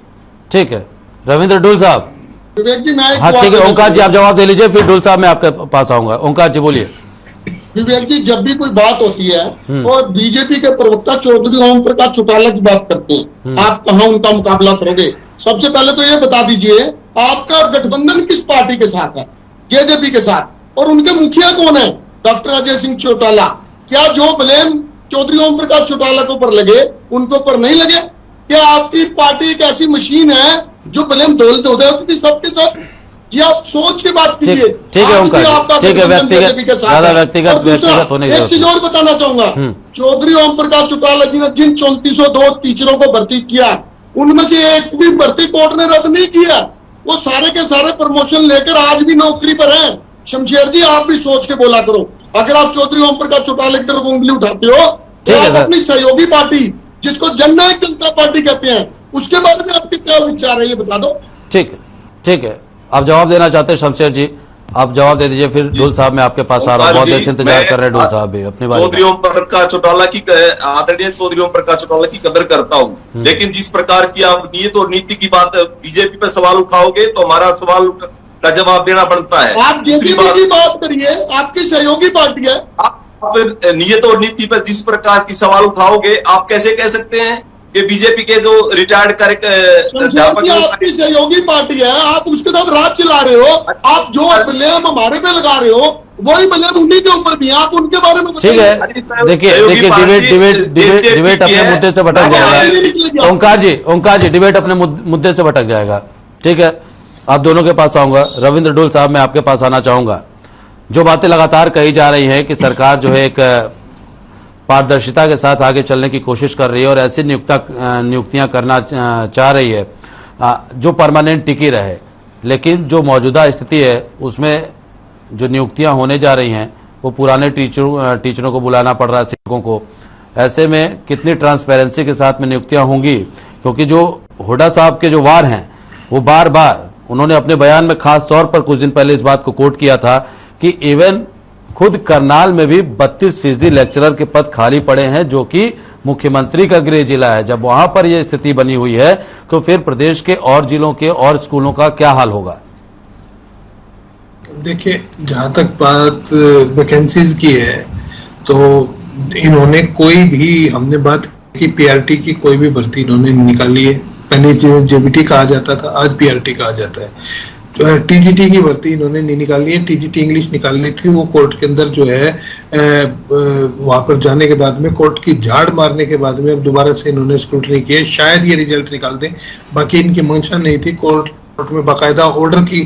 [SPEAKER 1] ठीक है रविंद्र ढूल साहब।
[SPEAKER 5] विवेक जी, मैं
[SPEAKER 1] हाँ ठीक है, ओंकार जी आप जवाब दे लीजिए, फिर ढूल साहब मैं आपके पास आऊंगा। ओंकार जी बोलिए।
[SPEAKER 5] विवेक जी, जब भी कोई बात होती है और बीजेपी के प्रवक्ता चौधरी ओम प्रकाश चौटाला की बात करते हैं, आप कहां उनका मुकाबला करोगे? सबसे पहले तो ये बता दीजिए आपका गठबंधन किस पार्टी के साथ है? जेजेपी के साथ। और उनके मुखिया कौन है? डॉक्टर अजय सिंह चौटाला। क्या जो ब्लेम चौधरी ओम प्रकाश चौटाला के ऊपर लगे उनके ऊपर नहीं लगे? क्या आपकी पार्टी एक ऐसी मशीन है जो ब्लेम धोल दो होती थी सबके साथ? ये आप सोच के बात कीजिए।
[SPEAKER 1] ठीक है ओंकार, ठीक है, व्यक्तिगत होने
[SPEAKER 5] एक चीज और बताना चाहूंगा, चौधरी ओम प्रकाश चौटाला जी ने जिन 3402 टीचरों को भर्ती किया उनमें से एक भी भर्ती कोर्ट ने रद्द नहीं किया। वो सारे के सारे प्रमोशन लेकर आज भी नौकरी पर हैं। शमशेर जी, आप भी सोच के बोला करो। अगर आप चौधरी ओम प्रकाश चौटाला की तरफ उंगली उठाते हो तो आप अपनी सहयोगी पार्टी जिसको जननायक जनता पार्टी कहते हैं उसके बारे में आपके क्या विचार है ये बता दो।
[SPEAKER 1] ठीक है, आप जवाब देना चाहते हैं शमशेर जी, आप जवाब दे दीजिए, फिर ढूल साहब मैं आपके पास आ रहा हूँ। बहुत देर से इंतजार कर रहे हैं ढूल साहब भी अपनी बात।
[SPEAKER 2] चौधरी ओम प्रकाश चौटाला की आदरणीय चौधरी ओम प्रकाश चौटाला की कदर करता हूँ, लेकिन जिस प्रकार की आप नीयत और नीति की बात बीजेपी पे सवाल उठाओगे तो हमारा सवाल का जवाब देना बनता है।
[SPEAKER 5] आप जेजेपी की बात करिए, आपकी सहयोगी पार्टी है।
[SPEAKER 2] आप नीयत और नीति पर जिस प्रकार की सवाल उठाओगे आप कैसे कह सकते हैं कि बीजेपी के जो रिटायर्ड
[SPEAKER 5] अध्यापक आपकी सहयोगी पार्टी है, आप उसके साथ राज चला रहे हो। आप जो ब्लेम हमारे पे लगा रहे हो वही ब्लेम उन्हीं के ऊपर भी है, आप उनके बारे में
[SPEAKER 1] ठीक है। देखिए डिबेट अपने मुद्दे से भटक जाएगा। ओंकार जी डिबेट अपने मुद्दे से भटक जाएगा। ठीक है, आप दोनों के पास आऊंगा। रविंद्र ढूल साहब मैं आपके पास आना चाहूंगा। जो बातें लगातार कही जा रही है कि सरकार जो है एक पारदर्शिता के साथ आगे चलने की कोशिश कर रही है और ऐसी नियुक्तियां करना चाह रही है जो परमानेंट टिकी रहे, लेकिन जो मौजूदा स्थिति है उसमें जो नियुक्तियां होने जा रही हैं वो पुराने टीचरों को बुलाना पड़ रहा है, शिक्षकों को। ऐसे में कितनी ट्रांसपेरेंसी के साथ में नियुक्तियां होंगी? क्योंकि जो हुड्डा साहब के जो वार हैं वो बार बार उन्होंने अपने बयान में खास तौर पर कुछ दिन पहले इस बात को कोट किया था कि इवन खुद करनाल में भी 32% लेक्चरर के पद खाली पड़े हैं, जो कि मुख्यमंत्री का गृह जिला है। जब वहां पर यह स्थिति बनी हुई है तो फिर प्रदेश के और जिलों के और स्कूलों का क्या हाल होगा?
[SPEAKER 4] देखिए, जहां तक बात वैकेंसीज की है तो इन्होंने कोई भी, हमने बात की पीआरटी की कोई भी भर्ती इन्होंने निकाली है। पहले जेबीटी कहा जाता था, आज पीआरटी कहा जाता है। टीजीटी की भर्ती इन्होंने नहीं निकाली है। टीजीटी इंग्लिश निकालनी थी, वो कोर्ट के अंदर जो है वहां पर जाने के बाद में, कोर्ट की झाड़ मारने के बाद में अब दोबारा से इन्होंने स्क्रूटनी की है। शायद ये रिजल्ट निकाल दें, बाकी इनकी मंशा नहीं थी। कोर्ट में बाकायदा ऑर्डर की,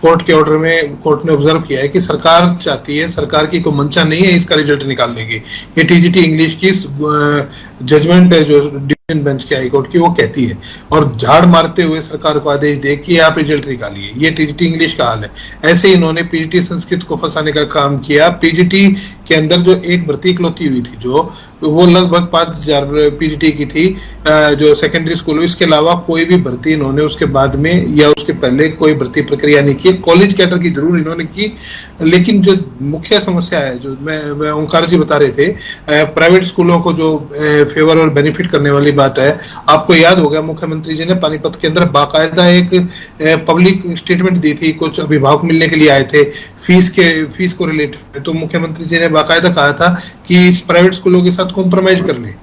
[SPEAKER 4] कोर्ट के ऑर्डर में कोर्ट ने ऑब्जर्व किया है कि सरकार चाहती है, सरकार की कोई मंशा नहीं है इसका रिजल्ट निकालने की। ये टीजीटी इंग्लिश की जजमेंट है जो डिवीजन बेंच के हाई कोर्ट की, वो कहती है, और झाड़ मारते हुए सरकार को आदेश दे कि आप रिजल्ट निकालिए। ये टीजीटी इंग्लिश का हाल है। ऐसे ही इन्होंने पीजीटी संस्कृत को फंसाने का काम किया। पीजीटी के अंदर जो एक भर्ती इकलौती हुई थी जो वो लगभग 5000 पीजीटी की थी जो सेकेंडरी स्कूल, इसके अलावा कोई भी भर्ती इन्होंने उसके बाद में या उसके पहले कोई भर्ती प्रक्रिया नहीं की। कॉलेज कैडर की जरूर इन्होंने की, लेकिन जो मुख्य समस्या है जो मैं ओंकार जी बता रहे थे, प्राइवेट स्कूलों को जो फेवर और बेनिफिट करने वाली बात है, आपको याद होगा मुख्यमंत्री जी ने पानीपत के अंदर बाकायदा एक पब्लिक स्टेटमेंट दी थी। कुछ अभिभावक मिलने के लिए आए थे फीस को रिलेटेड, तो मुख्यमंत्री जी ने बाकायदा कहा था कि इस प्राइवेट स्कूलों के साथ कॉम्प्रोमाइज कर ले।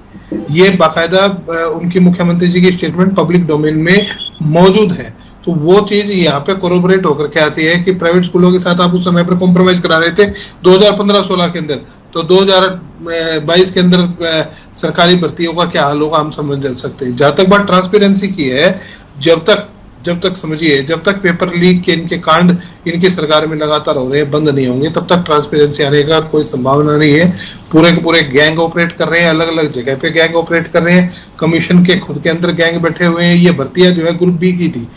[SPEAKER 4] ये बाकायदा उनकी मुख्यमंत्री जी की स्टेटमेंट पब्लिक डोमेन में मौजूद है। तो वो चीज यहाँ पे कोरोबरेट होकर के आती है कि प्राइवेट स्कूलों के साथ आप उस समय पर कॉम्प्रोमाइज करा रहे थे 2015-16 के अंदर, तो 2022 के अंदर सरकारी भर्तियों का क्या हाल होगा हम समझ सकते हैं। जहां तक बात ट्रांसपेरेंसी की है, जब तक समझिए, जब तक पेपर लीक के इनके कांड इनकी सरकार में लगातार हो रहे हैं, बंद नहीं होंगे, तब तक ट्रांसपेरेंसी आने का कोई संभावना नहीं है। पूरे के पूरे गैंग ऑपरेट कर रहे हैं, अलग अलग जगह पे गैंग ऑपरेट कर रहे हैं, कमीशन के खुद के अंदर गैंग बैठे हुए हैं। ये भर्तियां जो है ग्रुप बी की थी,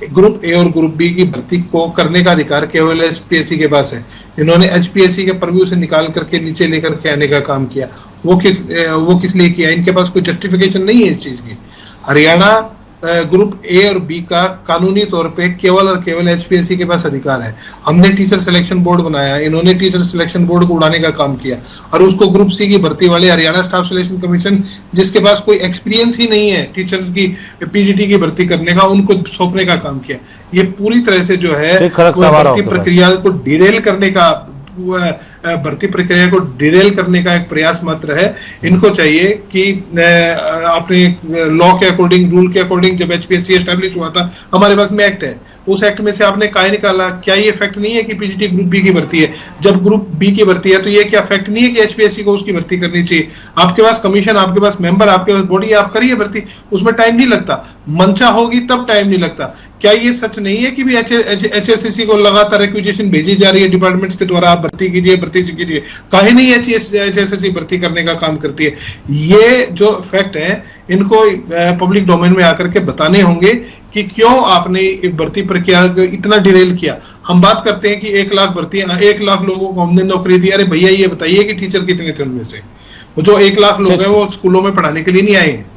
[SPEAKER 4] ग्रुप ए और ग्रुप बी की भर्ती को करने का अधिकार केवल एचपीएससी के पास है। इन्होंने एचपीएससी के परव्यू से निकाल करके नीचे लेकर के आने का काम किया। वो किस लिए किया? इनके पास कोई जस्टिफिकेशन नहीं है इस चीज की। हरियाणा ग्रुप ए और बी का कानूनी तौर पे केवल और केवल एचपीएससी के पास अधिकार है। हमने टीचर सिलेक्शन बोर्ड बनाया, इन्होंने टीचर सिलेक्शन बोर्ड को उड़ाने का काम किया और उसको ग्रुप सी की भर्ती वाले हरियाणा स्टाफ सिलेक्शन कमीशन, जिसके पास कोई एक्सपीरियंस ही नहीं है टीचर्स की पीजीटी की भर्ती करने का, उनको सौंपने का काम किया। ये पूरी तरह से जो है भर्ती प्रक्रिया को डिरेल करने का, भर्ती प्रक्रिया को डिरेल करने का एक प्रयास मात्र है। इनको चाहिए कि आपने लॉ के अकॉर्डिंग, रूल के अकॉर्डिंग, जब एचपीएससी एस्टैब्लिश हुआ था, हमारे पास में एक्ट है, उस एक्ट में से आपने क्या निकाला? क्या ये फैक्ट नहीं है कि पीजीटी ग्रुप बी की भर्ती है? जब ग्रुप बी की भर्ती है तो ये क्या फैक्ट नहीं है कि एचपीएससी को उसकी भर्ती करनी चाहिए? आपके पास कमीशन, आपके पास मेंबर, आपके पास बॉडी, आप करिए भर्ती, उसमें टाइम नहीं लगता। मंशा होगी तब टाइम नहीं लगता। क्या ये सच नहीं है कि भी एचएससीसी को लगातार रिक्वेजिशन भेजी जा रही है डिपार्टमेंट्स के द्वारा, आप भर्ती कीजिए, भर्ती कीजिए? काहे नहीं एचएससीसी भर्ती करने का काम करती है? ये जो फैक्ट है इनको पब्लिक डोमेन में आकर के बताने होंगे कि क्यों आपने भर्ती प्रक्रिया को इतना डिरेल किया। हम बात करते हैं कि 1 लाख भर्ती, 1 लाख लोगों को हमने नौकरी दी। अरे भैया ये बताइए कि टीचर कितने थे उनमें से? वो जो 1 लाख लोग हैं वो स्कूलों में पढ़ाने के लिए नहीं आए हैं।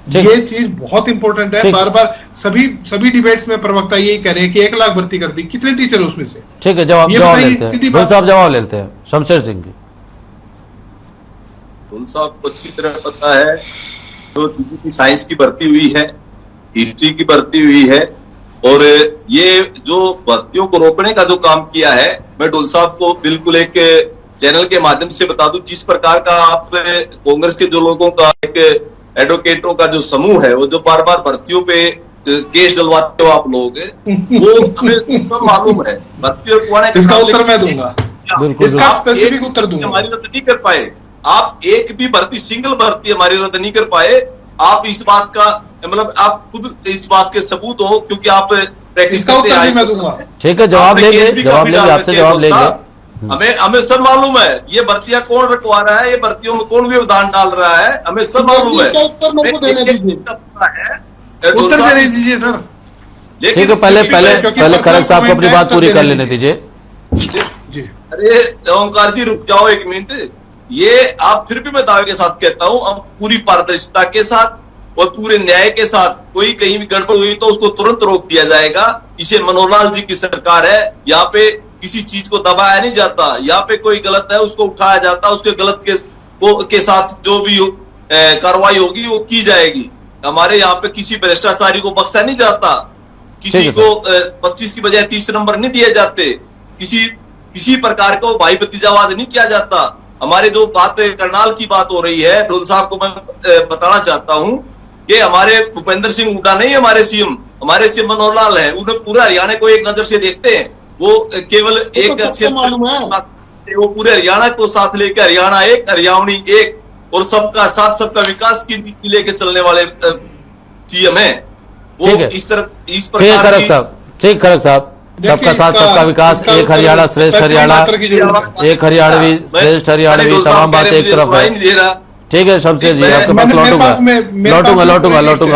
[SPEAKER 4] ये चीज बहुत इंपॉर्टेंट है। बार बार सभी डिबेट्स में प्रवक्ता यही कह रहे हैं कि 1 लाख भर्ती कर दी, कितने टीचर उसमें से?
[SPEAKER 1] ठीक है, जवाब लेते हैं। साहब जवाब लेते हैं शमशेर सिंह की।
[SPEAKER 2] साहब को अच्छी तरह पता है तो साइंस की भर्ती हुई है, हिस्ट्री की भर्ती हुई है, और ये जो भर्तियों को रोकने का जो काम किया है, मैं डोल साहब को बिल्कुल एक चैनल के माध्यम से बता दूं, जिस प्रकार का आप कांग्रेस के जो लोगों का एक एडवोकेटों का जो समूह है, वो जो बार बार भर्तियों पे केस डलवाते हो आप लोग, वो हमें तो मालूम है। भर्ती रुकवाने का
[SPEAKER 4] उत्तर मैं दूंगा, इसका स्पेसिफिक उत्तर दूंगा।
[SPEAKER 2] हमारी रद्द नहीं कर पाए आप, एक भी भर्ती, सिंगल भर्ती हमारी रद्द नहीं कर पाए आप। इस बात का मतलब आप खुद इस बात के सबूत हो, क्योंकि आप प्रैक्टिस करते आए।
[SPEAKER 1] ठीक है, जवाब लेंगे, आपसे जवाब लेंगे।
[SPEAKER 2] हमें सब मालूम है ये भर्तियां कौन रखवा रहा है, ये भर्तियों में कौन व्यवधान डाल रहा है, हमें सब मालूम है।
[SPEAKER 4] उत्तर देने दीजिए सर।
[SPEAKER 1] ठीक है, पहले खरग साहब को अपनी बात पूरी कर लेने दीजिए।
[SPEAKER 2] अरे ओंकार जी रुक जाओ 1 मिनट। ये आप फिर भी मैं दावे के साथ कहता हूं, अब पूरी पारदर्शिता के साथ और पूरे न्याय के साथ, कोई कहीं भी गड़बड़ हुई तो उसको तुरंत रोक दिया जाएगा। इसे मनोहर लाल जी की सरकार है, यहाँ पे किसी चीज को दबाया नहीं जाता। यहाँ पे कोई गलत है उसको उठाया जाता, उसके गलत के साथ जो भी कार्रवाई होगी वो की जाएगी। हमारे यहाँ पे किसी भ्रष्टाचारी को बख्शा नहीं जाता, किसी को 25 की बजाय 30 नंबर नहीं दिए जाते, किसी प्रकार का भाई भतीजावाद नहीं किया जाता। हमारे जो बात करनाल की बात हो रही है, डोल साहब को मैं बताना चाहता हूं कि हमारे भूपेंद्र सिंह हुड्डा नहीं हमारे सीएम, हमारे सीएम मनोहर लाल है। उन्हें पूरा हरियाणा को एक नजर से देखते हैं, वो केवल एक अच्छे, वो पूरे हरियाणा को साथ लेकर हरियाणा एक, हरियावणी एक, और सबका साथ सबका विकास की नीति लेके चलने वाले सीएम है वो। इस प्रकार
[SPEAKER 1] ठीक खरग साहब, सबका साथ सबका विकास, एक हरियाणा श्रेष्ठ हरियाणा, एक हरियाणवी श्रेष्ठ हरियाणवी, तमाम बातें एक तरफ है। ठीक है शमशेर जी, आपके पास लौटूंगा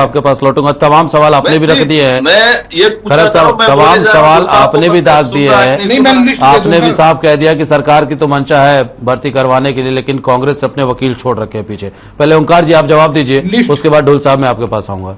[SPEAKER 1] आपके पास लौटूंगा। तमाम सवाल आपने भी रख दिए हैं खरग साहब, तमाम सवाल आपने भी दाग दिए हैं। आपने भी साफ कह दिया कि सरकार की तो मंशा है भर्ती करवाने के लिए, लेकिन कांग्रेस से अपने वकील छोड़ रखे हैं पीछे। पहले ओंकार जी आप जवाब दीजिए, उसके बाद ढोल साहब मैं आपके पास आऊंगा।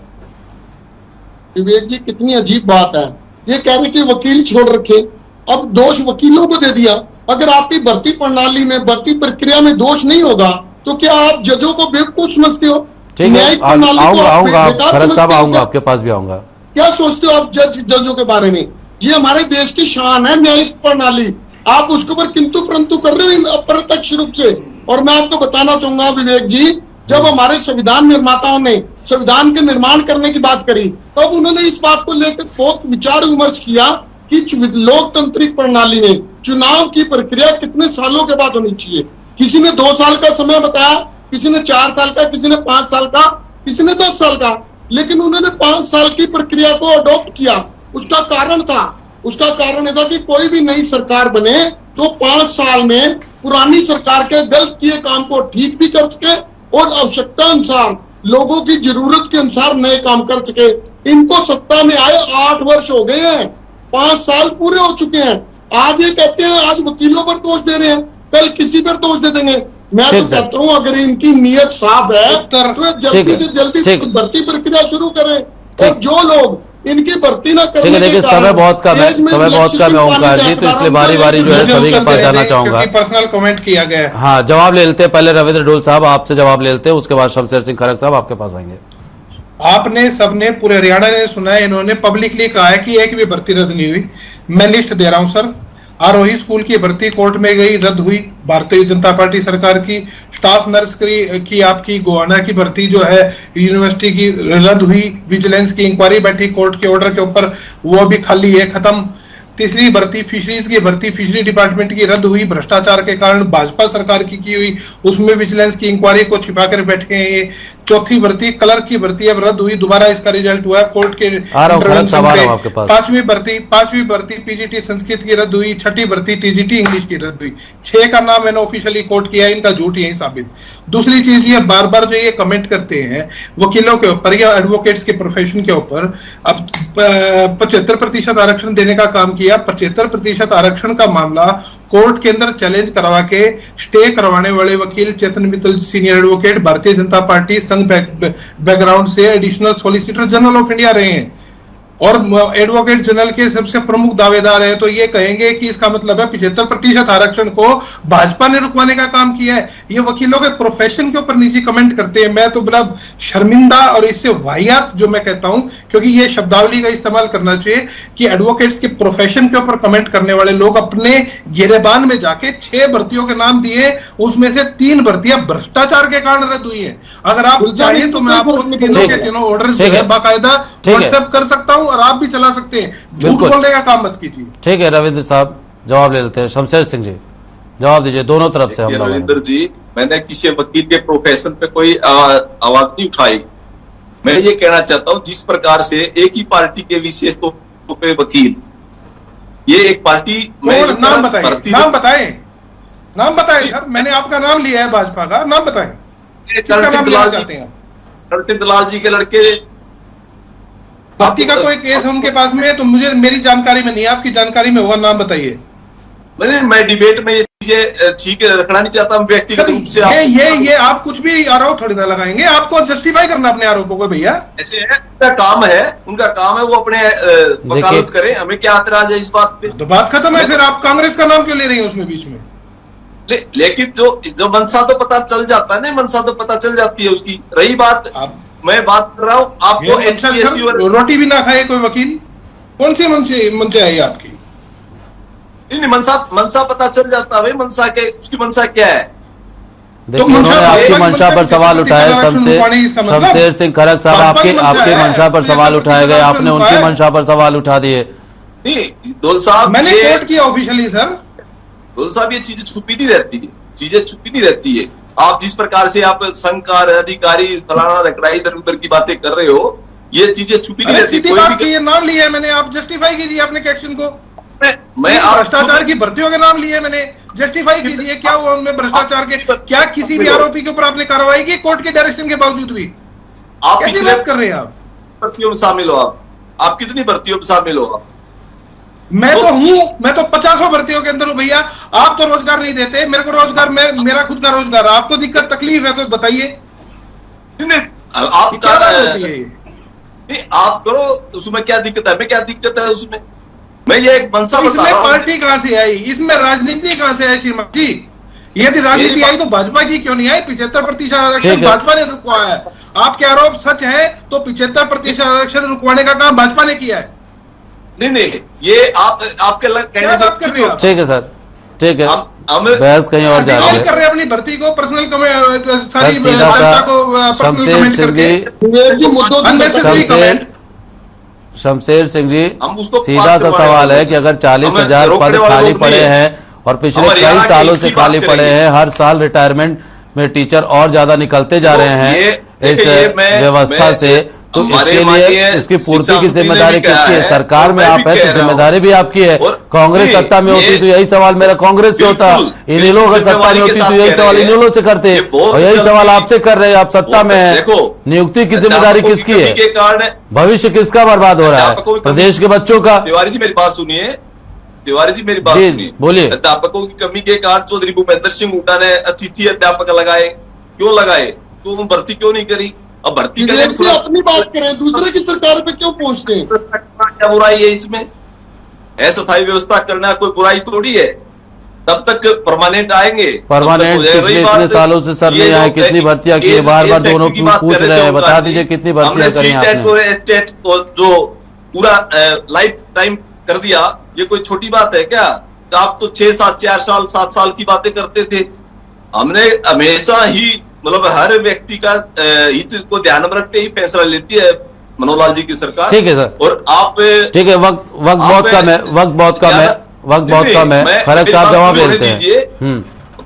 [SPEAKER 5] विवेक जी कितनी अजीब बात है, ये कह रहे कि वकील छोड़ रखे, अब दोष वकीलों को दे दिया। अगर आपकी भर्ती प्रणाली में, भर्ती प्रक्रिया में दोष नहीं होगा तो क्या आप जजों को बेवकूफ समझते हो?
[SPEAKER 1] ठीक है, आऊंगा खरग साहब, आऊंगा आपके पास भी आऊंगा।
[SPEAKER 5] क्या सोचते हो आप जजों के बारे में? ये हमारे देश की शान है न्यायिक प्रणाली, आप उसके ऊपर किंतु परंतु कर रहे हो अप्रत्यक्ष रूप से। और मैं आपको बताना चाहूंगा विवेक जी, जब हमारे संविधान निर्माताओं ने संविधान के निर्माण करने की बात करी, तब उन्होंने इस बात को लेकर बहुत विचार विमर्श किया कि लोकतांत्रिक प्रणाली में चुनाव की प्रक्रिया कितने सालों के बाद होनी चाहिए। किसी ने 2 साल का समय बताया, किसी ने 4 साल का, किसी ने 5 साल का, किसी ने 10 साल का, लेकिन उन्होंने 5 साल की प्रक्रिया को अडॉप्ट किया। उसका कारण यह था कि कोई भी नई सरकार बने तो 5 साल में पुरानी सरकार के गलत किए काम को ठीक भी कर सके और आवश्यकता अनुसार, लोगों की जरूरत के अनुसार नए काम कर सके। इनको सत्ता में आए 8 वर्ष हो गए हैं, 5 साल पूरे हो चुके हैं। आज ये कहते हैं, आज वकीलों पर दोष दे रहे हैं, कल किसी पर दोष दे देंगे। मैं तो कहता हूँ अगर इनकी नीयत साफ है तो जल्दी से जल्दी भर्ती प्रक्रिया शुरू करें, और जो लोग इनकी भर्ती ना करने
[SPEAKER 1] देखिए समय बहुत कम है, समय बहुत कम है ओंकार जी, तो इसलिए बारी बारी जो है सभी के पास जाना चाहूंगा।
[SPEAKER 4] पर्सनल कमेंट किया गया है।
[SPEAKER 1] हाँ, जवाब ले लेते हैं पहले रविंद्र ढोल साहब, आपसे जवाब ले लेते हैं, उसके बाद शमशेर सिंह खरग साहब आपके पास आएंगे।
[SPEAKER 4] आपने सबने पूरे हरियाणा ने सुना है, इन्होंने पब्लिकली कहा है कि एक भी भर्ती रद्द नहीं हुई। मैं लिस्ट दे रहा हूं सर। आरोही स्कूल की भर्ती कोर्ट में गई, रद्द हुई, भारतीय जनता पार्टी सरकार की। स्टाफ नर्स की आपकी गोहाना की भर्ती जो है यूनिवर्सिटी की, रद्द हुई। विजिलेंस की इंक्वायरी बैठी कोर्ट के ऑर्डर के ऊपर, वो भी खाली है, खत्म। तीसरी भर्ती फिशरीज की भर्ती, फिशरी डिपार्टमेंट की रद्द हुई, भ्रष्टाचार के कारण भाजपा सरकार की हुई, उसमें विजिलेंस की इंक्वायरी को छिपाकर बैठे हैं ये। चौथी भर्ती क्लर्क की भर्ती अब रद्द हुई, दोबारा इसका रिजल्ट हुआ कोर्ट के इंटरवेंशन पे। पांचवी भर्ती पीजीटी संस्कृत की रद्द हुई। छठी भर्ती टीजीटी इंग्लिश की रद्द हुई। 6 का नाम मैंने ऑफिशियली कोर्ट किया, इनका झूठ यही साबित। दूसरी चीज ये बार बार जो ये कमेंट करते हैं वकीलों के ऊपर या एडवोकेट्स के प्रोफेशन के ऊपर, अब 75% आरक्षण देने का काम किया। 75% आरक्षण का मामला कोर्ट के अंदर चैलेंज करवा के स्टे करवाने वाले वकील चेतन Mittal, senior advocate, Bharatiya Janata party संघ बैकग्राउंड से additional solicitor general of India रहे हैं और एडवोकेट जनरल के सबसे प्रमुख दावेदार है। तो ये कहेंगे कि इसका मतलब है 75% आरक्षण को भाजपा ने रुकवाने का काम किया है। ये वकीलों के प्रोफेशन के ऊपर नीचे कमेंट करते हैं। मैं तो बड़ा शर्मिंदा और इससे वाहियात जो मैं कहता हूं, क्योंकि ये शब्दावली का इस्तेमाल करना चाहिए कि एडवोकेट्स के प्रोफेशन के ऊपर कमेंट करने वाले लोग अपने गिरेबान में जाके 6 भर्तियों के नाम दिए, उसमें से 3 भर्तियां भ्रष्टाचार के कारण रद्द हुई है। अगर आप चाहिए तो मैं आपको तीनों के तीनों ऑर्डर जो है बाकायदा व्हाट्सएप कर सकता हूं और आप भी चला सकते हैं। झूठ बोलने का काम मत कीजिए।
[SPEAKER 1] ठीक है रविंद्र साहब, जवाब ले लेते हैं। शमशेर सिंह जी जवाब दीजिए, दोनों तरफ से। हम
[SPEAKER 2] रविंद्र जी, मैंने किसी वकील के प्रोफेशन पे कोई आवाज नहीं उठाई। मैं ये कहना चाहता हूं, जिस प्रकार से एक ही पार्टी के विशेष तौर पे वकील, ये एक पार्टी
[SPEAKER 4] नाम बताएं सर, मैंने आपका नाम लिया है, भाजपा का नाम बताएं।
[SPEAKER 2] करसिंह दलाल जी के लड़के
[SPEAKER 4] भर्ती का कोई केस है उनके पास में, तो मुझे मेरी जानकारी में नहीं, आपकी जानकारी में होगा, नाम बताइए।
[SPEAKER 2] मैं डिबेट में ये चीजें ठीक है रखना नहीं चाहता हूं व्यक्तिगत रूप से।
[SPEAKER 4] ये आप कुछ भी आरोप थोड़ी ना लगाएंगे, आपको जस्टिफाई करना अपने आरोपों को भैया।
[SPEAKER 2] ऐसे है, उनका काम है वो अपने वकालत करें, हमें क्या एतराज है इस बात पे।
[SPEAKER 4] तो बात खत्म है, फिर आप कांग्रेस का नाम क्यों ले रही हैं उसमें बीच में?
[SPEAKER 2] लेकिन जो मनसा तो पता चल जाता है ना, मनसा तो पता चल जाती है उसकी। रही बात, मैं बात कर रहा हूँ आपको एचपीएससी और
[SPEAKER 4] रोटी भी ना खाए कोई वकील, कौन सी मंशे आई आपकी?
[SPEAKER 2] नहीं, मनसा पता चल जाता है, मनसा के उसकी मनसा क्या है।
[SPEAKER 1] देखिए उन्होंने आपकी मंशा पर सवाल उठाए। शमशेर सिंह खरग साहब आपकी मंशा पर सवाल उठाए गए, आपने उनकी मंशा पर सवाल उठा दिए।
[SPEAKER 2] नहीं दौल साहब,
[SPEAKER 4] मैंने कोर्ट किया ऑफिशियली सर।
[SPEAKER 2] दौल साहब, ये चीजें छुपी नहीं रहती है, चीजें छुपी नहीं रहती है। आप जिस प्रकार से आप संघकार अधिकारी फलाना रखड़ा इधर उधर की बातें कर रहे हो, ये चीजें छुपी नहीं रहती।
[SPEAKER 4] कोई भी ये नाम लिया है मैंने, आप जस्टिफाई कीजिए अपने एक्शन को।
[SPEAKER 2] मैं
[SPEAKER 4] भ्रष्टाचार की भर्तियों के नाम लिए मैंने, जस्टिफाई कीजिए क्या हुआ उनमें भ्रष्टाचार के? क्या किसी भी आरोपी के ऊपर आपने कार्रवाई की कोर्ट के डायरेक्शन के बावजूद भी?
[SPEAKER 2] आप
[SPEAKER 4] कैसी बात कर रहे हैं? आप
[SPEAKER 2] भर्तियों में शामिल हो, आप कितनी भर्तियों में शामिल हो?
[SPEAKER 4] मैं तो 50 भर्तियों के अंदर हूं भैया। आप तो रोजगार नहीं देते मेरे को, रोजगार मेरा खुद का रोजगार। आपको दिक्कत तकलीफ है तो बताइए।
[SPEAKER 2] आप करो, उसमें क्या दिक्कत है? मैं क्या दिक्कत है उसमें? मैं ये एक मनसा बता रहा हूं।
[SPEAKER 4] पार्टी कहां से आई, इसमें राजनीति कहां से आई श्रीमान जी? यदि राजनीति आई तो भाजपा की क्यों नहीं आई? 75% आरक्षण भाजपा ने रुकवाया है। आपके आरोप सच है तो 75% आरक्षण रुकवाने का काम भाजपा ने किया है।
[SPEAKER 2] नहीं, ये आपके कहने से
[SPEAKER 1] ठीक है सर, ठीक है, बहस कहीं और जा रही है।
[SPEAKER 4] कर रहे हैं अपनी भर्ती को पर्सनल सारी
[SPEAKER 1] शमशेर सिंह जी, सीधा सा सवाल है कि अगर 40,000 पद खाली पड़े हैं और पिछले कई सालों से खाली पड़े हैं, हर साल रिटायरमेंट में टीचर और ज्यादा निकलते जा रहे हैं इस व्यवस्था से, तो
[SPEAKER 2] हमारे
[SPEAKER 1] इसके लिए
[SPEAKER 2] माननीय
[SPEAKER 1] इसकी पूर्ति
[SPEAKER 2] शिक्षा
[SPEAKER 1] की
[SPEAKER 2] मंत्री ने
[SPEAKER 1] जिम्मेदारी
[SPEAKER 2] भी कहा
[SPEAKER 1] किसकी है?
[SPEAKER 2] है,
[SPEAKER 1] सरकार
[SPEAKER 2] और
[SPEAKER 1] में
[SPEAKER 2] मैं
[SPEAKER 1] आप
[SPEAKER 2] भी
[SPEAKER 1] है
[SPEAKER 2] कह
[SPEAKER 1] तो
[SPEAKER 2] रहा हूं।
[SPEAKER 1] जिम्मेदारी भी आपकी है।
[SPEAKER 2] और
[SPEAKER 1] कांग्रेस
[SPEAKER 2] नहीं,
[SPEAKER 1] सत्ता में होती तो यही सवाल मेरा कांग्रेस से होता,
[SPEAKER 2] बिल्कुल,
[SPEAKER 1] इन्हीं लोग अगर सत्ता
[SPEAKER 2] जिम्मेवारी
[SPEAKER 1] में
[SPEAKER 2] के
[SPEAKER 1] होती
[SPEAKER 2] साथ
[SPEAKER 1] तो यही
[SPEAKER 2] कह
[SPEAKER 1] सवाल
[SPEAKER 2] रहे
[SPEAKER 1] इन्हीं
[SPEAKER 2] हैं।
[SPEAKER 1] लोग से करते,
[SPEAKER 2] ये बहुत
[SPEAKER 1] और यही
[SPEAKER 2] जल्दी-
[SPEAKER 1] सवाल आपसे कर रहे हैं। आप सत्ता में है,
[SPEAKER 2] देखो,
[SPEAKER 1] नियुक्ति की जिम्मेदारी
[SPEAKER 2] अध्यापकों
[SPEAKER 1] किसकी
[SPEAKER 2] कमी
[SPEAKER 1] है?
[SPEAKER 2] के कारण
[SPEAKER 1] भविष्य किसका बर्बाद हो रहा
[SPEAKER 2] अध्यापकों
[SPEAKER 1] है?
[SPEAKER 2] की कमी-
[SPEAKER 1] प्रदेश के बच्चों का।
[SPEAKER 2] तिवारी जी मेरी बात सुनिए, तिवारी जी मेरी बात
[SPEAKER 1] जी,
[SPEAKER 2] सुनिए,
[SPEAKER 1] बोलिए।
[SPEAKER 2] अध्यापकों की कमी के कारण चौधरी भूपेंद्र सिंह हुड्डा ने अतिथि अध्यापक लगाए। क्यों लगाए? तो भर्ती क्यों नहीं करी? अब भर्ती करने
[SPEAKER 5] विवेक
[SPEAKER 2] में
[SPEAKER 5] जी
[SPEAKER 2] थोड़ा
[SPEAKER 5] अपनी बात करें, दूसरे की सरकार पे क्यों पहुंचते हैं?
[SPEAKER 2] क्या बुराई है इसमें? अस्थायी व्यवस्था करना कोई बुराई थोड़ी है। तब तक परमानेंट आएंगे,
[SPEAKER 1] परमानेंट पिछले इतने सालों से सर नहीं आए, कितनी भर्तियां की है? बार बार दोनों पूछ रहे हैं, बता दीजिए कितनी भर्तियां करी
[SPEAKER 2] हमने
[SPEAKER 1] आपने?
[SPEAKER 2] और एस्टेट को जो पूरा लाइफ टाइम कर दिया, ये कोई छोटी बात है क्या? तो आप तो 6-7 4 साल 7 साल की बातें करते थे। हमने हमेशा ही मतलब हर व्यक्ति का हित को ध्यान में रखते ही फैसला लेती है मनोहर लाल जी की सरकार।
[SPEAKER 1] ठीक है सर,
[SPEAKER 2] और आप
[SPEAKER 1] ठीक है, वक्त बहुत कम है, वक्त बहुत कम है। खरग साहब जवाब देते हैं।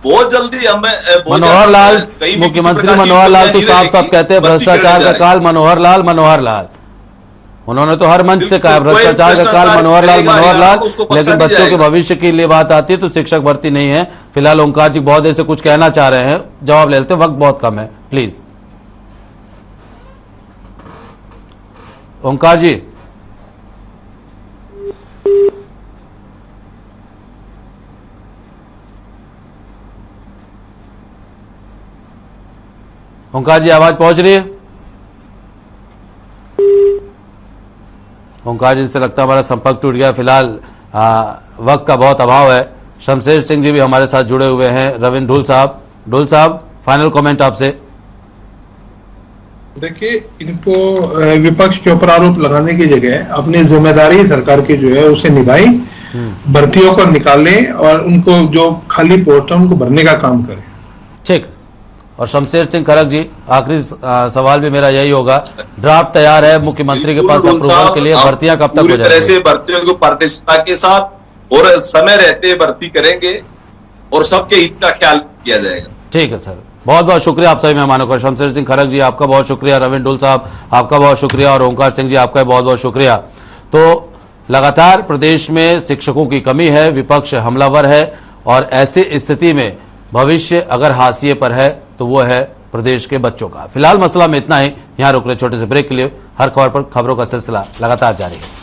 [SPEAKER 2] बहुत जल्दी हम
[SPEAKER 1] मनोहर लाल, मुख्यमंत्री मनोहर लाल तो साफ साफ कहते हैं भ्रष्टाचार का काल मनोहर लाल। उन्होंने तो हर मंच से कहा भ्रष्टाचार का काल मनोहर लाल। लेकिन बच्चों के भविष्य के लिए बात आती है तो शिक्षक भर्ती नहीं है। फिलहाल ओंकार जी बहुत देर से कुछ कहना चाह रहे हैं, जवाब ले लेते हैं, वक्त बहुत कम है, प्लीज। ओंकार जी, ओंकार जी आवाज पहुंच रही है? ओंकार जी से लगता है हमारा संपर्क टूट गया। फिलहाल वक्त का बहुत अभाव है। शमशेर सिंह जी भी हमारे साथ जुड़े हुए हैं। रविंद्र ढुल साहब फाइनल कमेंट आपसे।
[SPEAKER 4] देखिए, इनको विपक्ष के ऊपर आरोप लगाने की जगह अपनी जिम्मेदारी सरकार की जो है उसे निभाई, भर्तियों को निकालें और उनको जो खाली पोस्ट है उनको भरने का काम करें।
[SPEAKER 1] ठीक। और शमशेर सिंह खरग जी, आखिरी सवाल भी मेरा यही होगा, ड्राफ्ट तैयार है मुख्यमंत्री के पास अप्रूवल के लिए, भर्तियां कब तक हो जाएंगी?
[SPEAKER 2] पूरी तरह से भर्तियों को पारदर्शिता के साथ और समय रहते भर्ती करेंगे और सबके हित का ख्याल किया जाएगा।
[SPEAKER 1] ठीक है सर, बहुत बहुत शुक्रिया आप सभी मेहमानों का। शमशेर सिंह खरग जी आपका बहुत शुक्रिया, रविंद्र ढुल साहब आपका बहुत शुक्रिया और ओंकार सिंह जी आपका बहुत बहुत शुक्रिया। तो लगातार प्रदेश में शिक्षकों की कमी है, विपक्ष हमलावर है और ऐसी स्थिति में भविष्य अगर हाशिए पर है तो वो है प्रदेश के बच्चों का। फिलहाल मसला में इतना ही। यहां रुक रहे छोटे से ब्रेक के लिए। हर खबर पर खबरों का सिलसिला लगातार जारी है।